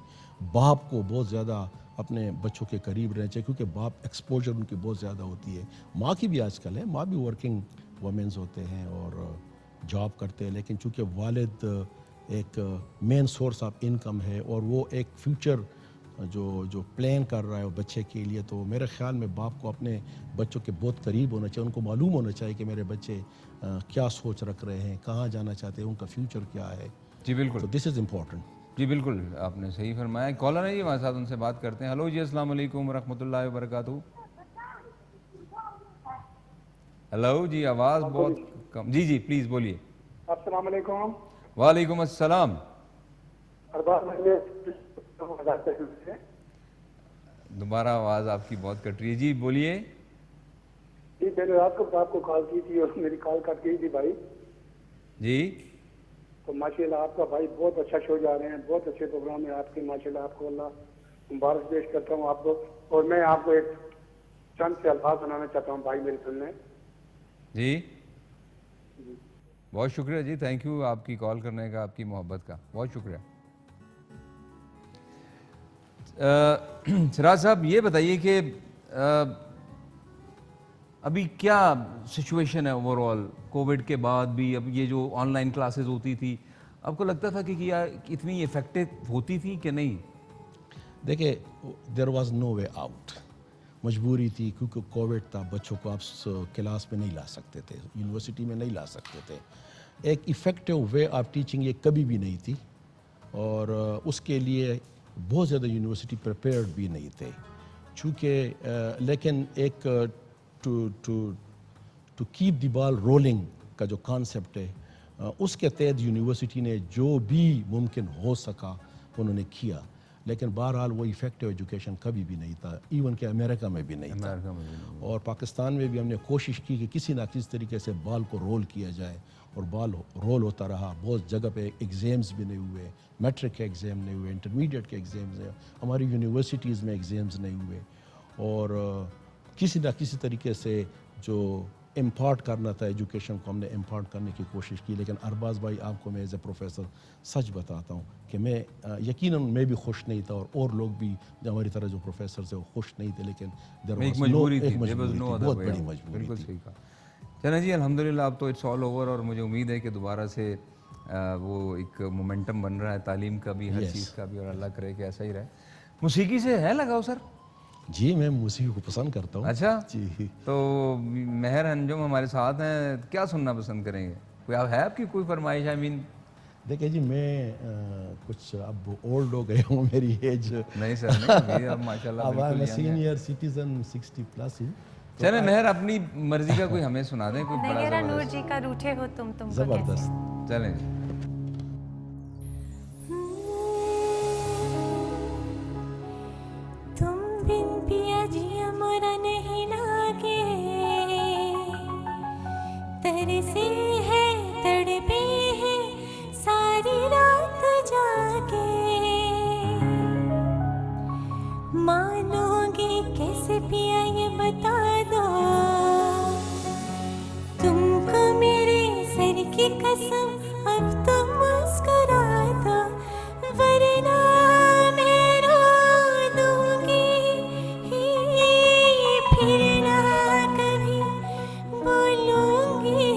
बाप को बहुत ज़्यादा अपने बच्चों के करीब रहना चाहिए, क्योंकि बाप एक्सपोजर उनकी बहुत ज़्यादा होती है। माँ की भी आजकल है, माँ भी वर्किंग वमेंस होते हैं और जॉब करते हैं, लेकिन चूँकि वालिद एक मेन सोर्स ऑफ इनकम है और वो एक फ्यूचर जो प्लान कर रहा है वो बच्चे के लिए, तो मेरे ख्याल में बाप को अपने बच्चों के बहुत करीब होना चाहिए। उनको मालूम होना चाहिए कि मेरे बच्चे क्या सोच रख रहे हैं, कहाँ जाना चाहते हैं, उनका फ्यूचर क्या है। जी बिल्कुल, तो दिस इज़ इम्पोर्टेंट। जी बिल्कुल, आपने सही फरमाया। कॉलर है जी हमारे साथ, उनसे बात करते हैं। हेलो जी, अस्सलाम वालेकुम रहमतुल्लाहि व बरकातहू। हेलो जी, आवाज़ बहुत कम। जी जी प्लीज़ बोलिए। अस्सलाम वालेकुम। वालेकुम अस्सलाम। दोबारा आवाज़ आपकी बहुत कट रही है। जी बोलिए। जी मैंने रात को आपको कॉल की थी और मेरी कॉल कट गई थी भाई जी। तो माशाल्लाह आपका भाई बहुत अच्छा शो जा रहे हैं, बहुत अच्छे प्रोग्राम है आपके, माशाल्लाह आपको अल्लाह मुबारक पेश करता हूँ आपको। और मैं आपको एक चंद से अल्फाज सुनाना चाहता हूँ भाई मेरे सुनने। जी बहुत शुक्रिया जी, थैंक यू आपकी कॉल करने का, आपकी मोहब्बत का बहुत शुक्रिया। सिराज साहब ये बताइए कि अभी क्या सिचुएशन है ओवरऑल कोविड के बाद भी? अब ये जो ऑनलाइन क्लासेस होती थी, आपको लगता था कि यार इतनी इफेक्टिव होती थी कि नहीं? देखिए, there was no way out, मजबूरी थी, क्योंकि कोविड था, बच्चों को आप क्लास में नहीं ला सकते थे, यूनिवर्सिटी में नहीं ला सकते थे। एक इफ़ेक्टिव वे ऑफ टीचिंग ये कभी भी नहीं थी, और उसके लिए बहुत ज़्यादा यूनिवर्सिटी प्रिपेयर्ड भी नहीं थे, चूँकि लेकिन एक to keep the ball rolling का जो कॉन्सेप्ट है, उसके तहत यूनिवर्सिटी ने जो भी मुमकिन हो सका उन्होंने किया, लेकिन बहरहाल वो इफ़ेक्टिव एजुकेशन कभी भी नहीं था, इवन कि अमेरिका में भी नहीं था। और पाकिस्तान में भी हमने कोशिश की कि किसी ना किसी तरीके से बॉल को रोल किया जाए, और बॉल रोल होता रहा। बहुत जगह पे एग्ज़ाम्स भी नहीं हुए, मैट्रिक के एग्ज़ाम नहीं हुए, इंटरमीडिएट के एग्ज़ाम्स नहीं, हमारी यूनिवर्सिटीज़ में एग्ज़ाम्स नहीं हुए, और किसी ना किसी तरीके से जो इम्पार्ट करना था एजुकेशन को, हमने इम्पार्ट करने की कोशिश की। लेकिन अरबाज़ भाई, आपको मैं एज ए प्रोफेसर सच बताता हूँ कि मैं यकीनन मैं भी खुश नहीं था, और लोग भी हमारी तरह जो प्रोफेसर थे वो खुश नहीं थे, लेकिन एक मजबूरी थी, बहुत बड़ी मजबूरी। बिल्कुल सही कहा। चलें जी, अल्हम्दुलिल्लाह अब तो इट्स ऑल ओवर, और मुझे उम्मीद है कि दोबारा से वो एक मोमेंटम बन रहा है तालीम का भी, हर Yes. चीज़ का भी, और अल्लाह करे कि ऐसा ही रहे। मौसीकी से है लगाओ सर? जी मैं मौसीकी को पसंद करता हूँ। अच्छा जी। तो मेहर अंजुम हमारे साथ हैं, क्या सुनना पसंद करेंगे? कोई आप है आपकी कोई फरमाइश? आई मीन देखिए जी मैं कुछ अब ओल्ड हो गया हूँ, मेरी एज नहीं सर नहीं, अभी अब माशाल्लाह अब आई बिल्कुल एम young हैं। सीनियर सिटीजन 60 प्लस हूँ। चले मेहर अपनी मर्जी का कोई हमें सुना दें, कोई बड़ा नगेरा नूर जबरदस्त। जी का रूठे हो तुमको कैसे। जबरदस्त। चलें तुम बिन पिया जिया मोरा नहीं लागे, तरसे है तड़पे है सारी रात जागे, मानोगे कैसे पिया ये बता दो, तुमको मेरे सर की कसम अब तो मुस्कुरा दो, वरना मैं रो दूंगी फिर ना कभी बोलूंगी।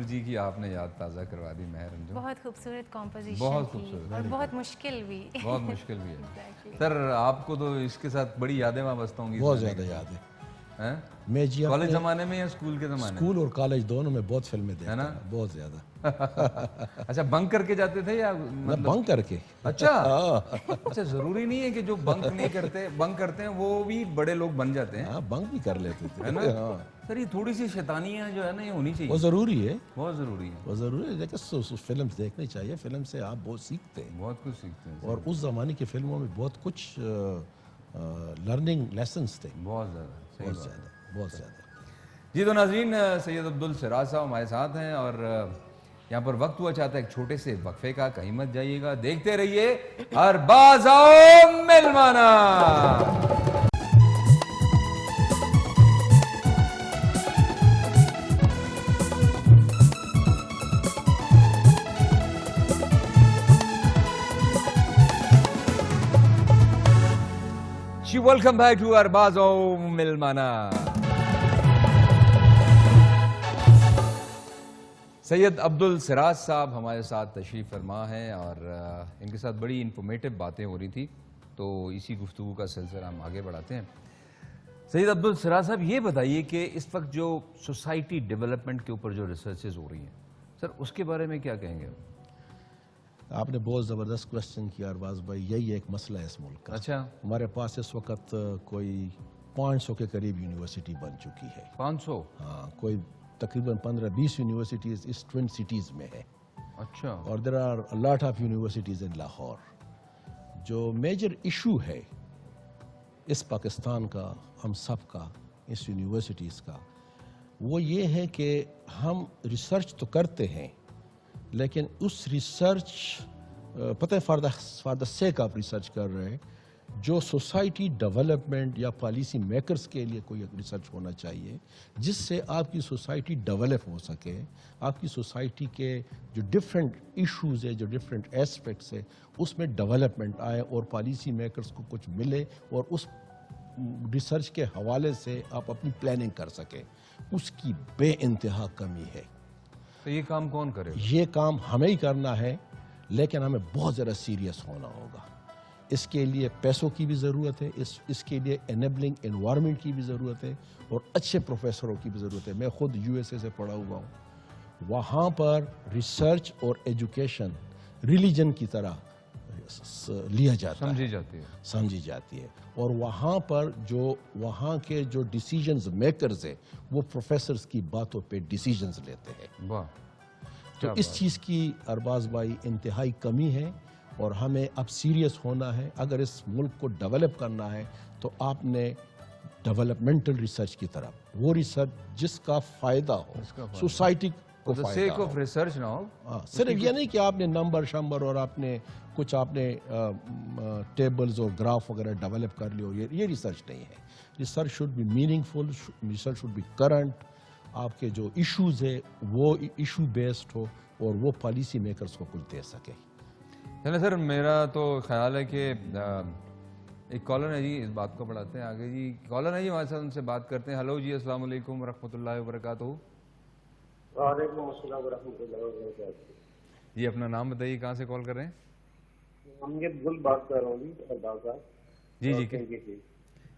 जी की आपने याद ताज़ा करवा दी महर अंजुम। बहुत खूबसूरत कॉम्पोजिशन बहुत थी खूबसूरत, और बहुत मुश्किल भी। बहुत मुश्किल भी है। सर आपको तो इसके साथ बड़ी यादें वाबस्ता होंगी। बहुत ज़्यादा याद है। मैं जी कॉलेज ज़माने में या स्कूल के ज़माने? स्कूल और कॉलेज दोनों में बहुत फिल्में देखता है ना? बहुत ज़्यादा। अच्छा, बंक करके जाते थे या मतलब बंक करके? अच्छा अच्छा, जरूरी नहीं है कि जो बंक नहीं करते, बंक करते हैं वो भी बड़े लोग बन जाते हैं। हाँ, बंक भी कर लेते थे, है ना? सर ये थोड़ी सी शैतानियां जो है ना ये होनी चाहिए। वो ज़रूरी है, बहुत ज़रूरी है, वो ज़रूरी है। देखिए फिल्म देखनी चाहिए, फिल्म से आप बहुत सीखते हैं, बहुत कुछ सीखते हैं। और उस ज़माने की फिल्मों में बहुत कुछ लर्निंग लेसन्स थे, बहुत ज़्यादा, बहुत ज़्यादा, बहुत ज़्यादा। जी तो नाज़रीन, सैयद अब्दुल सिराज साहब हमारे साथ हैं और यहाँ पर वक्त हुआ चाहता है एक छोटे से वक्फे का, कहीं मत जाइएगा, देखते रहिए अरबाज़ आओ मिलमाना। जी वेलकम बैक टू अरबाज़ आओ मिलमाना। सैयद अब्दुल सिराज साहब हमारे साथ तशरीफ़ फरमा हैं और इनके साथ बड़ी इन्फॉर्मेटिव बातें हो रही थी, तो इसी गुफ्तगू का सिलसिला हम आगे बढ़ाते हैं। सैयद अब्दुल सिराज साहब ये बताइए कि इस वक्त जो सोसाइटी डेवलपमेंट के ऊपर जो रिसर्चेज हो रही हैं, सर उसके बारे में क्या कहेंगे? आपने बहुत ज़बरदस्त क्वेश्चन किया अरबाज़ भाई, यही एक मसला है इस मुल्क का। अच्छा, हमारे पास इस वक्त कोई 500 के करीब यूनिवर्सिटी बन चुकी है। 500? हाँ, कोई तकरीबन 15-20 यूनिवर्सिटीज़ इस ट्विन सिटीज़ में है। अच्छा। और there are a lot of universities in Lahore. जो मेजर इशू है इस पाकिस्तान का, हम सब का, इस यूनिवर्सिटीज़ का, वो ये है कि हम रिसर्च तो करते हैं, लेकिन उस रिसर्च पता है for the sake of research कर रहे हैं, जो सोसाइटी डेवलपमेंट या पॉलिसी मेकर्स के लिए कोई रिसर्च होना चाहिए जिससे आपकी सोसाइटी डेवलप हो सके, आपकी सोसाइटी के जो डिफरेंट इश्यूज है, जो डिफरेंट एस्पेक्ट्स है, उसमें डेवलपमेंट आए और पॉलिसी मेकर्स को कुछ मिले और उस रिसर्च के हवाले से आप अपनी प्लानिंग कर सकें, उसकी बेइंतहा कमी है। तो ये काम कौन करे? ये काम हमें ही करना है, लेकिन हमें बहुत ज़्यादा सीरियस होना होगा। इसके लिए पैसों की भी ज़रूरत है, इसके लिए एनेबलिंग एनवायरनमेंट की भी ज़रूरत है और अच्छे प्रोफेसरों की भी ज़रूरत है। मैं खुद यूएसए से पढ़ा हुआ हूँ, वहाँ पर रिसर्च और एजुकेशन रिलीजन की तरह लिया जाता है, समझी जाती है। और वहाँ पर जो वहाँ के जो डिसीजंस मेकर्स है वो प्रोफेसर्स की बातों पे डिसीजंस लेते हैं। वाह, तो इस चीज़ की अरबाज़ भाई इंतहाई कमी है और हमें अब सीरियस होना है। अगर इस मुल्क को डेवलप करना है तो आपने डेवलपमेंटल रिसर्च की तरफ, वो रिसर्च जिसका फ़ायदा हो सोसाइटी को, सेक ऑफ रिसर्च ना हो। सिर्फ ये नहीं कि आपने नंबर शंबर और आपने कुछ टेबल्स और ग्राफ वगैरह डेवलप कर लियो, ये रिसर्च नहीं है। Research should be meaningful, research should be current, आपके जो इश्यूज है वो इशू बेस्ड हो और वो पॉलिसी मेकर्स को कुछ दे सके। चले सर, मेरा तो ख्याल है कि एक कॉलर है जी, इस बात को बढ़ाते हैं आगे जी। कॉलर है जी हमारे साथ, उनसे बात करते हैं। हेलो जी, अस्सलाम वालेकुम रहमतुल्लाहि व बरकातहू। वालेकुम अस्सलाम व रहमतुल्लाहि व बरकातहू। जी अपना नाम बताइए, कहाँ से कॉल कर रहे हैं? हम ये गुल बात कर रहा हूँ जी, अरबाज़ साहब। जी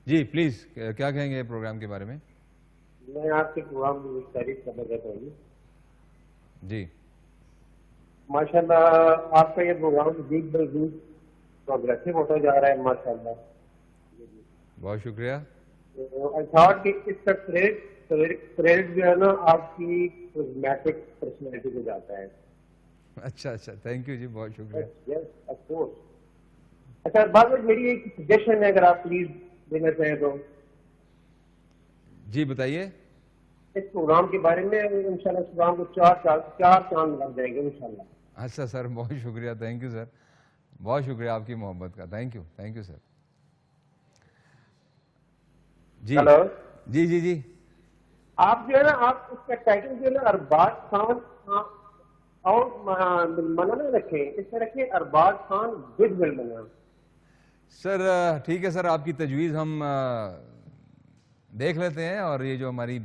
जी प्लीज़, क्या कहेंगे प्रोग्राम के बारे में? मैं आपके प्रोग्राम की तारीफ करना चाहता हूँ जी। माशाल्लाह आपका ये programme week by week progressive होता जा रहा है माशाल्लाह। बहुत शुक्रिया। आई थॉट कि इसका क्रेडिट जो है ना आपकी कैरिज्मेटिक पर्सनैलिटी को जाता है। अच्छा, थैंक यू जी, बहुत शुक्रिया। Yes of course. अच्छा बाद में मेरी एक सजेशन है, अगर आप प्लीज देना चाहें तो। जी बताइए। इस प्रोग्राम के बारे में इंशाल्लाह इस प्रोग्राम को चार चांद लग जाएंगे इंशाल्लाह। अच्छा सर, बहुत शुक्रिया, थैंक यू सर, बहुत शुक्रिया आपकी मोहब्बत का, थैंक यू सर। जी हेलो जी आप जो है ना, आप उसका टाइटल जो है ना अरबाज खान और मिलमना ना रखें, इससे रखें अरबाज खान विद मिलमना। सर ठीक है सर, आपकी तजवीज़ हम देख लेते हैं और ये जो हमारी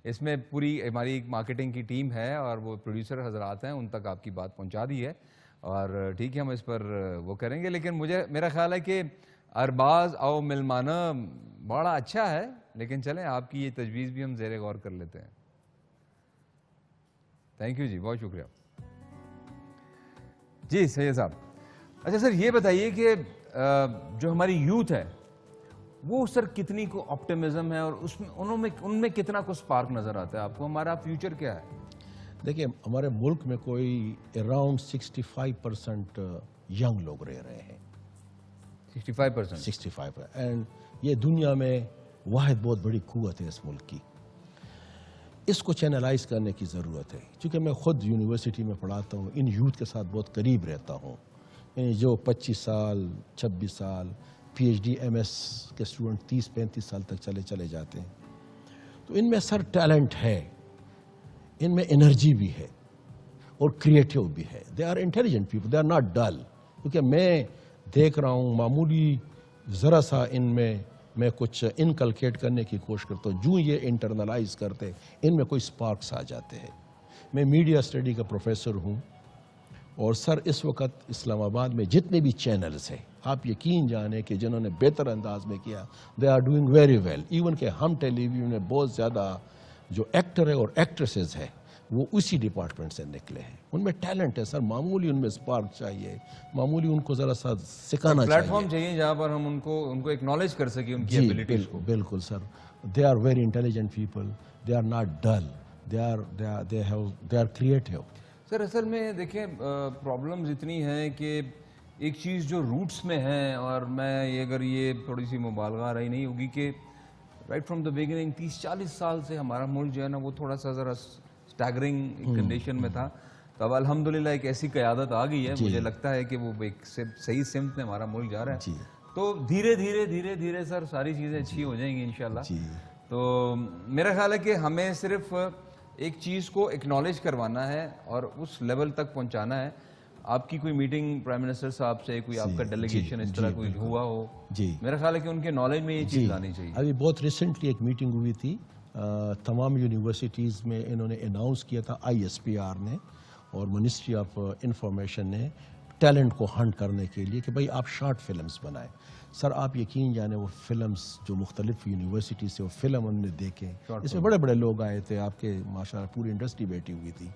इसमें पूरी हमारी मार्केटिंग की टीम है और वो प्रोड्यूसर हजरात हैं, उन तक आपकी बात पहुंचा दी है और ठीक है हम इस पर वो करेंगे। लेकिन मुझे मेरा ख्याल है कि अरबाज और मिलमाना बड़ा अच्छा है, लेकिन चलें आपकी ये तजवीज़ भी हम ज़ेरे गौर कर लेते हैं। थैंक यू जी, बहुत शुक्रिया जी सैयद साहब। अच्छा सर ये बताइए कि जो हमारी यूथ है वो सर कितनी को ऑप्टिमिज्म है और उसमें उनमें कितना को स्पार्क नज़र आता है आपको? हमारा फ्यूचर क्या है? देखिए हमारे मुल्क में कोई अराउंड 65% यंग लोग रह रहे हैं। 65%? 65 एंड ये दुनिया में वाहिद बहुत बड़ी कुव्वत है इस मुल्क की। इसको चैनलाइज करने की ज़रूरत है, क्योंकि मैं ख़ुद यूनिवर्सिटी में पढ़ाता हूँ, इन यूथ के साथ बहुत करीब रहता हूँ। जो 25 साल 26 साल PhD MS के स्टूडेंट 30-35 साल तक चले जाते हैं, तो इनमें सर टैलेंट है, इनमें एनर्जी भी है और क्रिएटिव भी है। They are intelligent people, they are not dull. क्योंकि मैं देख रहा हूँ मामूली ज़रा सा इनमें मैं कुछ इनकलकेट करने की कोशिश करता हूँ, जो ये इंटरनलाइज करते इनमें कोई स्पार्क्स आ जाते हैं। मैं मीडिया स्टडी का प्रोफेसर हूँ और सर इस वक्त इस्लामाबाद में जितने भी चैनल्स हैं, आप यकीन जाने कि जिन्होंने बेहतर अंदाज में किया, they are doing very well. Even के हम टेलीविजन में बहुत ज़्यादा जो एक्टर है और एक्ट्रेसेस है वो उसी डिपार्टमेंट से निकले हैं। उनमें टैलेंट है सर, मामूली उनमें स्पार्क चाहिए, मामूली उनको ज़रा सा सिखाना प्लेटफॉर्म चाहिए जहाँ पर हम उनको एक्नॉलेज कर सकें उनकी एबिलिटीज को। बिल्कुल sir, they are very intelligent people, they are not dull, they are creative. Sir असल में देखें प्रॉब्लम्स इतनी हैं कि एक चीज़ जो रूट्स में है, और मैं ये अगर ये थोड़ी सी मुबालगा रही नहीं होगी कि राइट फ्रॉम द बिगिनिंग 30-40 साल से हमारा मुल्क जो है ना वो थोड़ा सा ज़रा स्टैगरिंग कंडीशन में था। तो अब अल्हम्दुलिल्लाह एक ऐसी क़यादत आ गई है, मुझे लगता है कि वो एक सही सिमत में हमारा मुल्क जा रहा है। तो धीरे धीरे सर सारी चीज़ें अच्छी हो जाएंगी इंशाल्लाह। तो मेरा ख्याल है कि हमें सिर्फ एक चीज़ को एक्नॉलेज करवाना है और उस लेवल तक पहुंचाना है। आपकी कोई मीटिंग प्राइम मिनिस्टर साहब से, कोई आपका डेलीगेशन इस तरह कोई हुआ हो? जी, मेरा ख्याल है कि उनके नॉलेज में ये चीज़ आनी चाहिए। अभी बहुत रिसेंटली एक मीटिंग हुई थी, तमाम यूनिवर्सिटीज़ में इन्होंने अनाउंस किया था ISPR ने और मिनिस्ट्री ऑफ इंफॉर्मेशन ने टैलेंट को हंट करने के लिए कि भाई आप शॉर्ट फिल्म्स बनाएं। सर आप यकीन जाने वो फिल्म्स जो मुख्तलिफ यूनिवर्सिटी से वो फिल्म उन्होंने देखे, इसमें बड़े बड़े लोग आए थे, आपके माशाल्लाह पूरी इंडस्ट्री बैठी हुई थी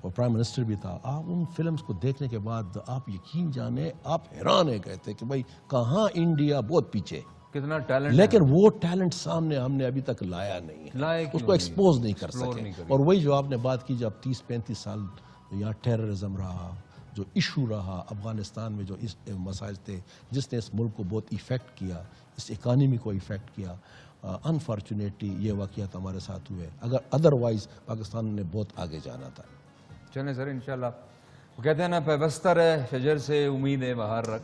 और प्राइम मिनिस्टर भी था। आप उन फिल्म्स को देखने के बाद आप यकीन जाने आप हैरान हो गए थे कि भाई कहाँ इंडिया बहुत पीछे, कितना टैलेंट, लेकिन वो टैलेंट सामने हमने अभी तक लाया नहीं है, उसको एक्सपोज नहीं कर सके। और वही जो आपने बात की, जब 30-35 साल यहाँ टेररिज्म रहा, जो इशू रहा अफगानिस्तान में, जो इस मसाइल थे जिसने इस मुल्क को बहुत इफ़ेक्ट किया, इस इकानमी को इफ़ेक्ट किया, अनफॉर्चुनेटली ये वाक़यात हमारे साथ हुए। अगर अदरवाइज़ पाकिस्तान ने बहुत आगे जाना था। चलें सर इंशाल्लाह। वो कहते हैं ना पैबस्तर है शजर से उम्मीदें बाहर रख।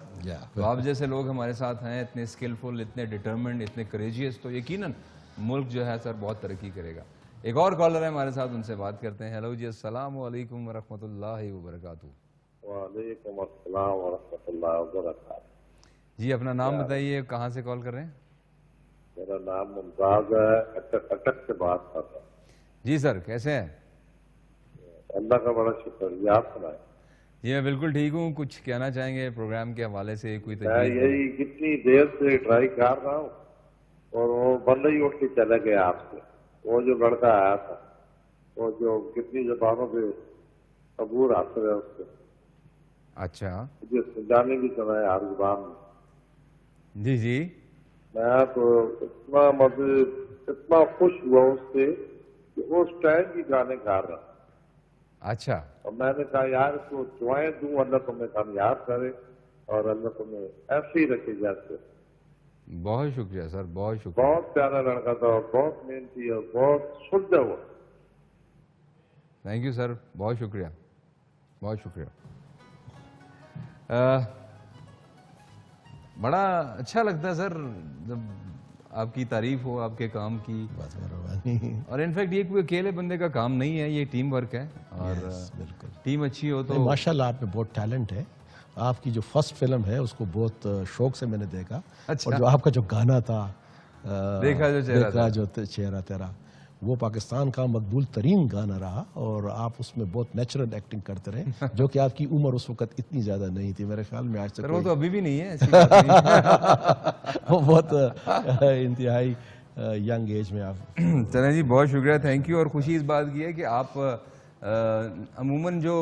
तो आप जैसे लोग हमारे साथ हैं, इतने स्किलफुल, इतने डिटर्मिन्ड, इतने करेजियस, तो यकीनन मुल्क जो है सर बहुत तरक्की करेगा। एक और कॉलर है हमारे साथ, उनसे बात करते हैं। हेलो जी, अस्सलाम वालेकुम वरहमतुल्लाहि वबरकातुहू। वालेकुम अस्सलाम वरहमतुल्लाहि वबरकातुहू। जी अपना नाम बताइए, कहाँ से कॉल कर रहे हैं? मेरा नाम मुमताज है, अटक से बात कर रहा हूँ। जी सर कैसे हैं? अल्लाह का बड़ा शुक्र, आप सुनाए? जी मैं बिल्कुल ठीक हूँ। कुछ कहना चाहेंगे प्रोग्राम के हवाले से? कोई मैं यही कितनी देर से ट्राई कर रहा हूँ और वो बंदा ही उठ के चला गया आपसे। वो जो लड़का आया था, वो जो कितनी जबानों पे अबूर हासिल है उससे। अच्छा, मुझे समझाने की समय हर जुबान में। जी जी, मैं तो इतना मतलब इतना खुश हुआ उससे कि उस टाइम की गाने गा रहा। अच्छा, और मैंने कहा यार इसको दुआएं दूं, अल्लाह तुम्हें कामयाब करे और अल्लाह तुम्हें ऐसे ही रखे जैसे। बहुत शुक्रिया सर, बहुत शुक्रिया। बहुत प्यारा लड़का था और बहुत मेहनती और बहुत सुलझा हुआ। थैंक यू सर, बहुत शुक्रिया, बहुत शुक्रिया। बड़ा अच्छा लगता है सर जब आपकी तारीफ हो आपके काम की। और इनफैक्ट ये कोई अकेले बंदे का काम नहीं है, ये टीम वर्क है और टीम अच्छी हो तो। माशाल्लाह आप में बहुत टैलेंट है। आपकी जो फर्स्ट फिल्म है उसको बहुत शौक से मैंने देखा। अच्छा। और जो आपका जो गाना था, देखा जो चेहरा तेरा, वो पाकिस्तान का मकबूल तरीन गाना रहा और आप उसमें बहुत नेचुरल एक्टिंग करते रहे, जो कि आपकी उम्र उस वक्त इतनी ज़्यादा नहीं थी मेरे ख्याल में। आज तक वो तो अभी भी नहीं है, ऐसी बात नहीं। वो बहुत इंतहाई यंग एज में आप। चलें जी, बहुत शुक्रिया, थैंक यू। और खुशी इस बात की है कि आप अमूमन जो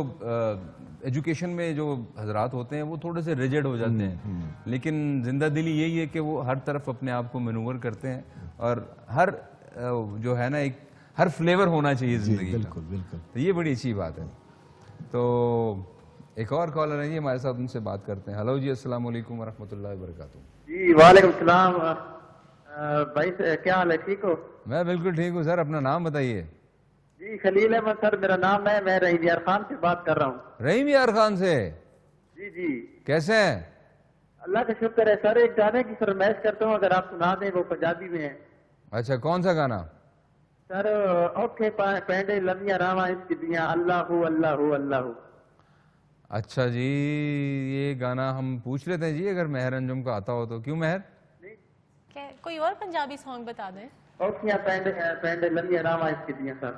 एजुकेशन में जो हजरात होते हैं वो थोड़े से रिजिड हो जाते हैं, लेकिन जिंदा दिली यही है कि वो हर तरफ अपने आप को मैनूवर करते हैं और हर जो है ना एक हर फ्लेवर होना चाहिए जिंदगी का। बिल्कुल बिल्कुल, तो ये बड़ी अच्छी बात है। तो एक और कॉलर है जी हमारे साथ, उनसे बात करते हैं। हेलो जी, अस्सलाम वालेकुम व रहमतुल्लाहि व बरकातुहू। जी वालेकुम सलाम भाई, क्या हाल है, ठीक हो? मैं बिल्कुल ठीक हूँ सर, अपना नाम बताइए। जी खलील अहमद सर मेरा नाम है, मैं रहीम यार खान से बात कर रहा हूँ। रहीम यार खान से? जी जी। कैसे हैं? अल्लाह का शुक्र है सर। एक गाने की फरमाइश करता हूँ, अगर आप सुना दें, वो पंजाबी में है। अच्छा, कौन सा गाना? सर औखे पैंडे लमिया रावा इसकी दिया, अल्लाहू अल्लाहू अल्लाहू। अच्छा जी, ये गाना हम पूछ लेते हैं जी, अगर मेहर अंजुम का आता हो तो। क्यों मेहर? क्या कोई और पंजाबी सॉन्ग बता दें? औखियां पैंडे लमिया रावा इसकी दिया सर।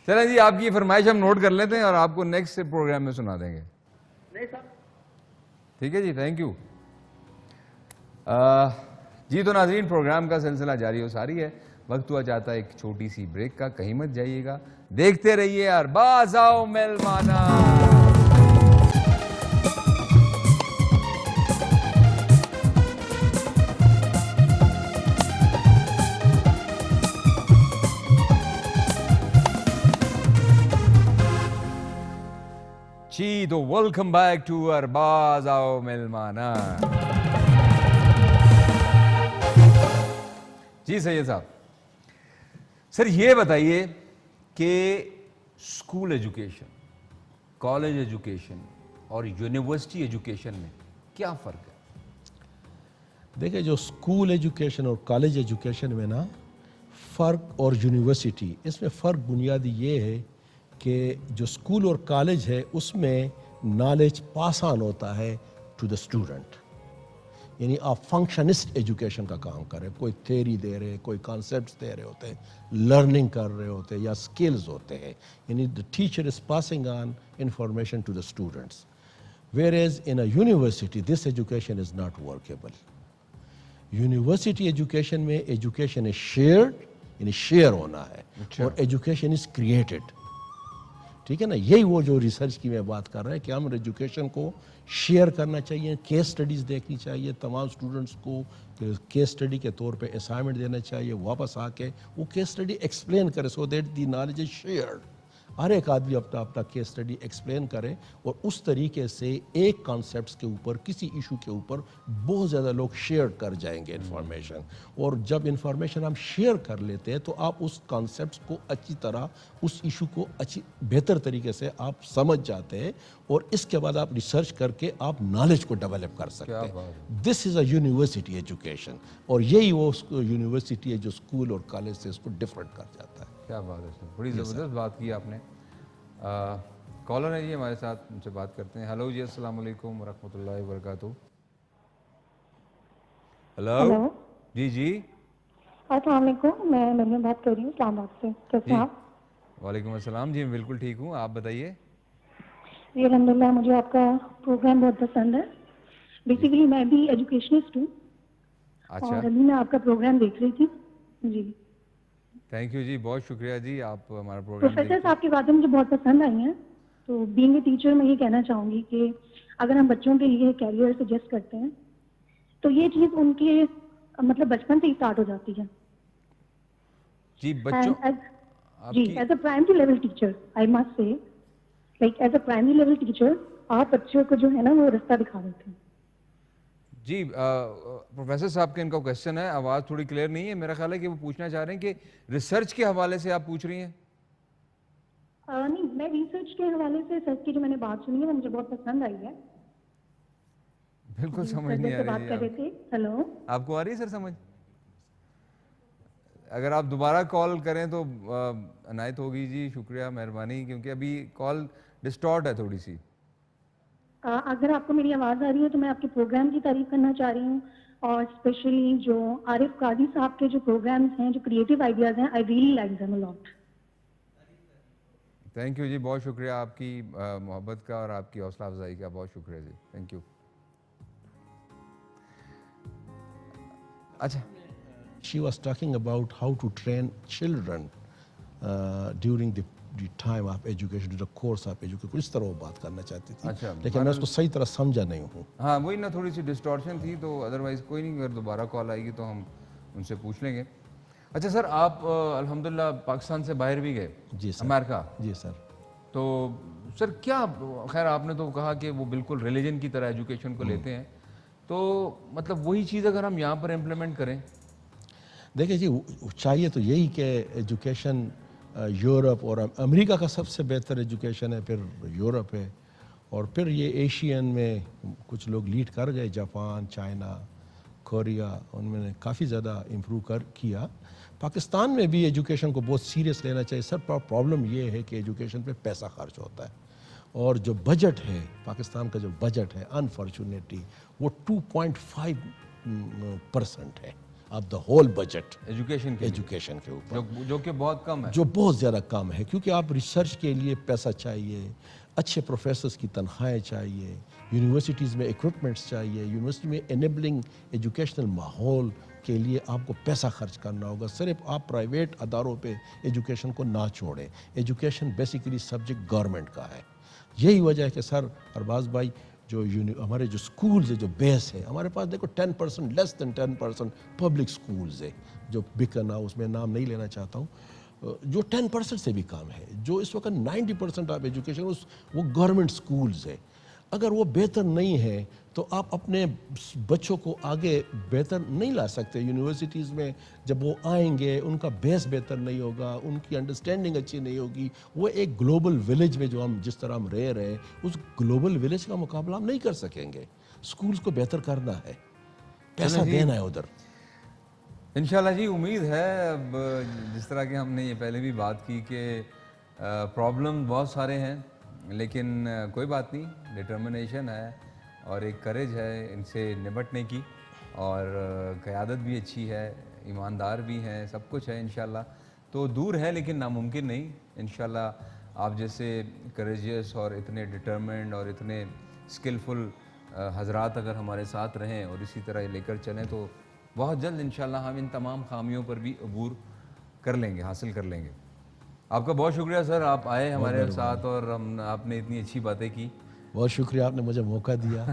चलें जी, आपकी फरमाइश हम नोट कर लेते हैं और आपको नेक्स्ट प्रोग्राम में सुना देंगे। नहीं सर, ठीक है जी, थैंक यू। जी तो नाज़रीन, प्रोग्राम का सिलसिला जारी हो सारी है। वक्त हुआ चाहता है एक छोटी सी ब्रेक का, कहीं मत जाइएगा, देखते रहिए अरबाज़ आओ मेलमाना। जी तो वेलकम बैक टू अरबाज़ आओ मेलमाना। जी सैयद साहब, सर ये बताइए कि स्कूल एजुकेशन, कॉलेज एजुकेशन और यूनिवर्सिटी एजुकेशन में क्या फ़र्क है? देखिए, जो स्कूल एजुकेशन और कॉलेज एजुकेशन में ना फ़र्क, और यूनिवर्सिटी, इसमें फ़र्क बुनियादी ये है कि जो स्कूल और कॉलेज है उसमें नॉलेज पास ऑन होता है टू द स्टूडेंट, यानी आप फंक्शनिस्ट एजुकेशन का काम कर रहे हैं, कोई थ्योरी दे रहे हैं, कोई कॉन्सेप्ट्स दे रहे होते हैं, लर्निंग कर रहे होते हैं या स्किल्स होते हैं, यानी the teacher is passing on information to the students. Whereas in a university this education is not workable. University education में एजुकेशन इज शेयर्ड, यानी शेयर होना है, और एजुकेशन इज क्रिएटेड। ठीक है ना, यही वो जो रिसर्च की मैं बात कर रहा है कि हम एजुकेशन को शेयर करना चाहिए, केस स्टडीज़ देखनी चाहिए, तमाम स्टूडेंट्स को केस स्टडी के तौर पे असाइनमेंट देना चाहिए, वापस आके वो केस स्टडी एक्सप्लेन करे, so that the knowledge is shared. हर एक आदमी अपना अपना केस स्टडी एक्सप्लेन करे और उस तरीके से एक कॉन्सेप्ट्स के ऊपर, किसी इशू के ऊपर बहुत ज़्यादा लोग शेयर कर जाएंगे इंफॉर्मेशन। और जब इंफॉर्मेशन हम शेयर कर लेते हैं तो आप उस कॉन्सेप्ट्स को अच्छी तरह, उस इशू को अच्छी बेहतर तरीके से आप समझ जाते हैं और इसके बाद आप रिसर्च करके आप नॉलेज को डेवलप कर सकते हैं। This is a university education, और यही वो यूनिवर्सिटी है जो स्कूल और कॉलेज से इसको डिफरेंट कर जाता है। क्या बात है सर, बड़ी ज़बरदस्त बात की आपने। कॉलर है जी हमारे साथ, उनसे बात करते हैं। हेलो जी, अस्सलाम वालेकुम व रहमतुल्लाहि व बरकातुहू। हेलो जी जी, अस्सलाम वालेकुम, मैं मरियम बात कर रही हूँ इस्लामाबाद से। कैसे हैं आप? वालेकुम अस्सलाम जी, मैं बिल्कुल ठीक हूँ, आप बताइए। जी अल्हम्दुलिल्लाह, मुझे आपका प्रोग्राम बहुत पसंद है। बेसिकली मैं भी एजुकेशनिस्ट हूँ। अच्छा, और अभी मैं आपका प्रोग्राम देख रही थी। जी थैंक यू जी, बहुत शुक्रिया जी, आप हमारा प्रोग्राम प्रोफेसर साहब की बातें मुझे बहुत पसंद आई हैं। तो बीइंग ए टीचर मैं ये कहना चाहूँगी कि अगर हम बच्चों के लिए कैरियर सजेस्ट करते हैं तो ये चीज़ उनके मतलब बचपन से ही स्टार्ट हो जाती है। जी बच्चों, जी as a primary level teacher I must say, like as a primary level teacher आप बच्चों को जो है ना वो रास्ता दिखा देते हैं। जी प्रोफेसर साहब के इनका क्वेश्चन है, आवाज़ थोड़ी क्लियर नहीं है, मेरा ख्याल है कि वो पूछना चाह रहे हैं कि रिसर्च के हवाले से आप पूछ रही हैं। नहीं, मैं रिसर्च के हवाले से सर की जो मैंने बात सुनी है वो मुझे बहुत पसंद आई है। बिल्कुल समझ नहीं आ रही बात कर रहे थे। हेलो, आपको आ रही है सर समझ? अगर आप दोबारा कॉल करें तो अनायत होगी जी, शुक्रिया मेहरबानी, क्योंकि अभी कॉल डिस्टॉर्ट है थोड़ी सी। अगर आपको मेरी आवाज़ आ रही है तो मैं आपके प्रोग्राम की तारीफ करना चाह रही हूँ। और स्पेशली जो आरिफ काजी साहब के जो प्रोग्राम्स हैं, जो क्रिएटिव आइडियाज़ हैं, I really like them a lot. Thank you जी, बहुत शुक्रिया आपकी मोहब्बत का और आपकी हौसला अफजाई का, बहुत शुक्रिया जी, थैंक यू। अच्छा, she was talking about how to train children during the time of education, the course of education, कुछ तरह वो बात करना चाहती थी। अच्छा, लेकिन मैं उसको सही तरह समझा नहीं हूँ। हाँ वही ना, थोड़ी सी डिस्टॉर्शन थी, तो अदरवाइज कोई नहीं, अगर दोबारा कॉल आएगी तो हम उनसे पूछ लेंगे। अच्छा सर, आप अल्हम्दुलिल्लाह पाकिस्तान से बाहर भी गए? जी सर। अमेरिका? जी सर। तो सर क्या, खैर आपने तो कहा कि वो बिल्कुल रिलीजन की तरह एजुकेशन को लेते हैं, तो मतलब वही चीज़ अगर हम यहाँ पर इम्प्लीमेंट करें? देखिए जी, चाहिए तो यही कि एजुकेशन यूरोप और अमेरिका का सबसे बेहतर एजुकेशन है, फिर यूरोप है, और फिर ये एशियन में कुछ लोग लीड कर गए, जापान, चाइना, कोरिया, उन्होंने काफ़ी ज़्यादा इम्प्रूव किया। पाकिस्तान में भी एजुकेशन को बहुत सीरियस लेना चाहिए सर। प्रॉब्लम ये है कि एजुकेशन पे पैसा खर्च होता है, और जो बजट है पाकिस्तान का, जो बजट है अनफॉर्चुनेटली वो 2.5% है of the whole budget education के ऊपर, जो कि बहुत कम है, जो बहुत ज़्यादा कम है, क्योंकि आप रिसर्च के लिए पैसा चाहिए, अच्छे प्रोफेसर्स की तनख्वाहें चाहिए, यूनिवर्सिटीज़ में इक्विपमेंट्स चाहिए, यूनिवर्सिटी में एनेबलिंग एजुकेशनल माहौल के लिए आपको पैसा खर्च करना होगा। सिर्फ आप प्राइवेट अदारों पे एजुकेशन को ना छोड़ें। एजुकेशन बेसिकली सब्जेक्ट गवर्नमेंट का है। यही वजह है कि सर अरबाज भाई, जो हमारे जो स्कूल्स है, जो बेस है हमारे पास, देखो 10%, लेस देन 10% पब्लिक स्कूल्स है, जो बिकन हाउस, मैं नाम नहीं लेना चाहता हूँ, जो 10% से भी कम है। जो इस वक्त 90% ऑफ एजुकेशन वो गवर्नमेंट स्कूल्स है। अगर वो बेहतर नहीं है तो आप अपने बच्चों को आगे बेहतर नहीं ला सकते। यूनिवर्सिटीज़ में जब वो आएंगे, उनका बेस बेहतर नहीं होगा, उनकी अंडरस्टैंडिंग अच्छी नहीं होगी। वो एक ग्लोबल विलेज में जो हम जिस तरह हम रह रहे हैं, उस ग्लोबल विलेज का मुकाबला हम नहीं कर सकेंगे। स्कूल्स को बेहतर करना है, पैसा देना है उधर। इंशाल्लाह जी, उम्मीद है। अब जिस तरह के हमने ये पहले भी बात की कि प्रॉब्लम बहुत सारे हैं, लेकिन कोई बात नहीं, डिटर्मिनेशन है और एक करेज है इनसे निपटने की, और क़यादत भी अच्छी है, ईमानदार भी हैं, सब कुछ है इंशाल्लाह। तो दूर है लेकिन नामुमकिन नहीं। इंशाल्लाह आप जैसे करेजियस और इतने डिटर्मिन्ड और इतने स्किलफुल हजरात अगर हमारे साथ रहें और इसी तरह लेकर चलें, तो बहुत जल्द इंशाल्लाह हम इन तमाम खामियों पर भी अबूर कर लेंगे, हासिल कर लेंगे। आपका बहुत शुक्रिया सर, आप आए हमारे साथ और आपने इतनी अच्छी बातें की। बहुत शुक्रिया, आपने मुझे मौका दिया।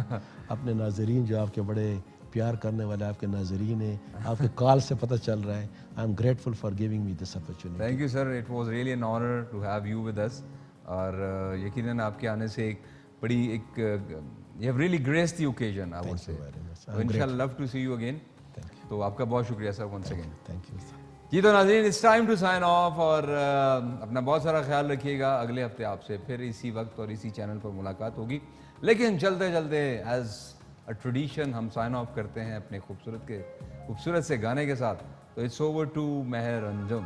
अपने नाजरीन जो आपके बड़े प्यार करने वाले आपके नाजरीन हैं, आपके कॉल से पता चल रहा है। I am grateful for giving me this opportunity. Thank you sir, it was really an honour to have you with us. और यकीनन आपके आने से एक बड़ी you have really graced the occasion, I would say. इंशाल्लाह love to see you again. तो आपका बहुत शुक्रिया सर, वंस अगेन। थैंक यू जी। तो नाज़रीन, it's time to sign off, और अपना बहुत सारा ख्याल रखिएगा। अगले हफ्ते आपसे फिर इसी वक्त और इसी चैनल पर मुलाकात होगी, लेकिन चलते चलते एज अ ट्रेडिशन हम साइन ऑफ करते हैं अपने खूबसूरत से गाने के साथ। तो इट्स ओवर टू मेहर अंजुम।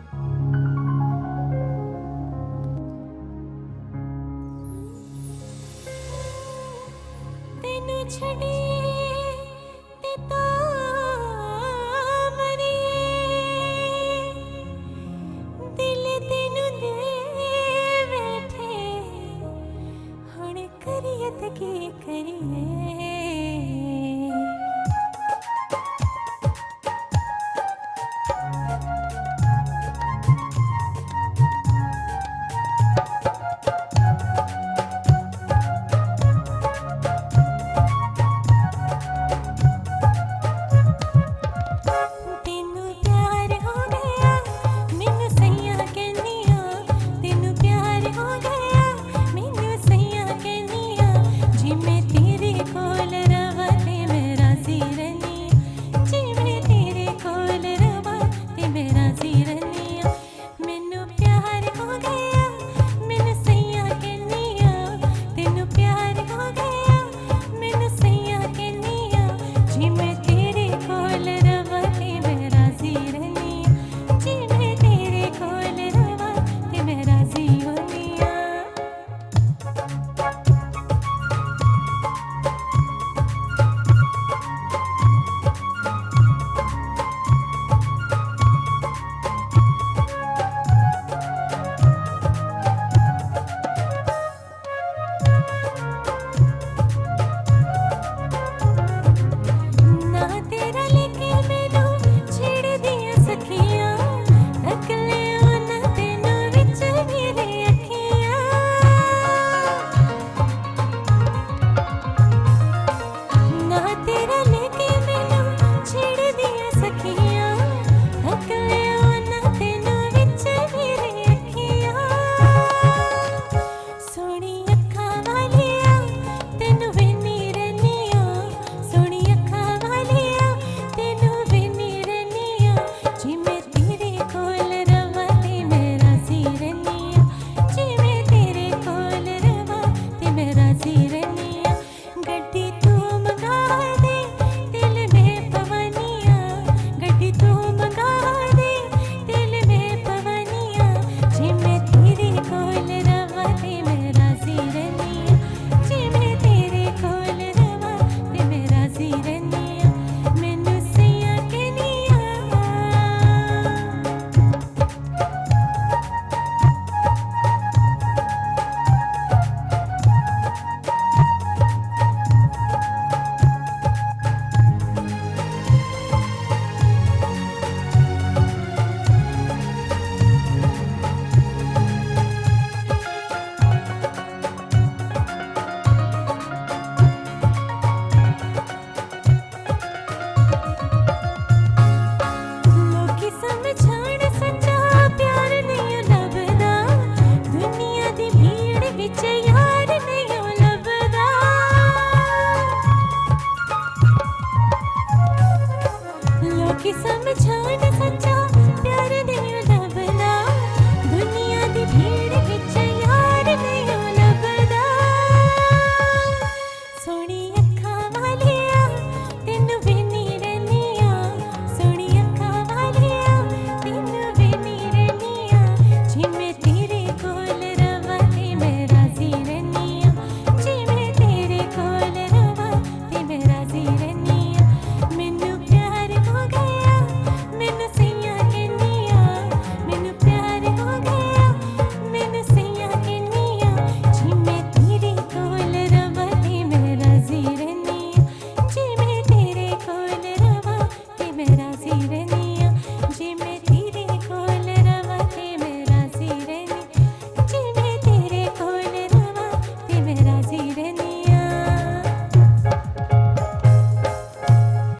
जी मैं तेरे कोल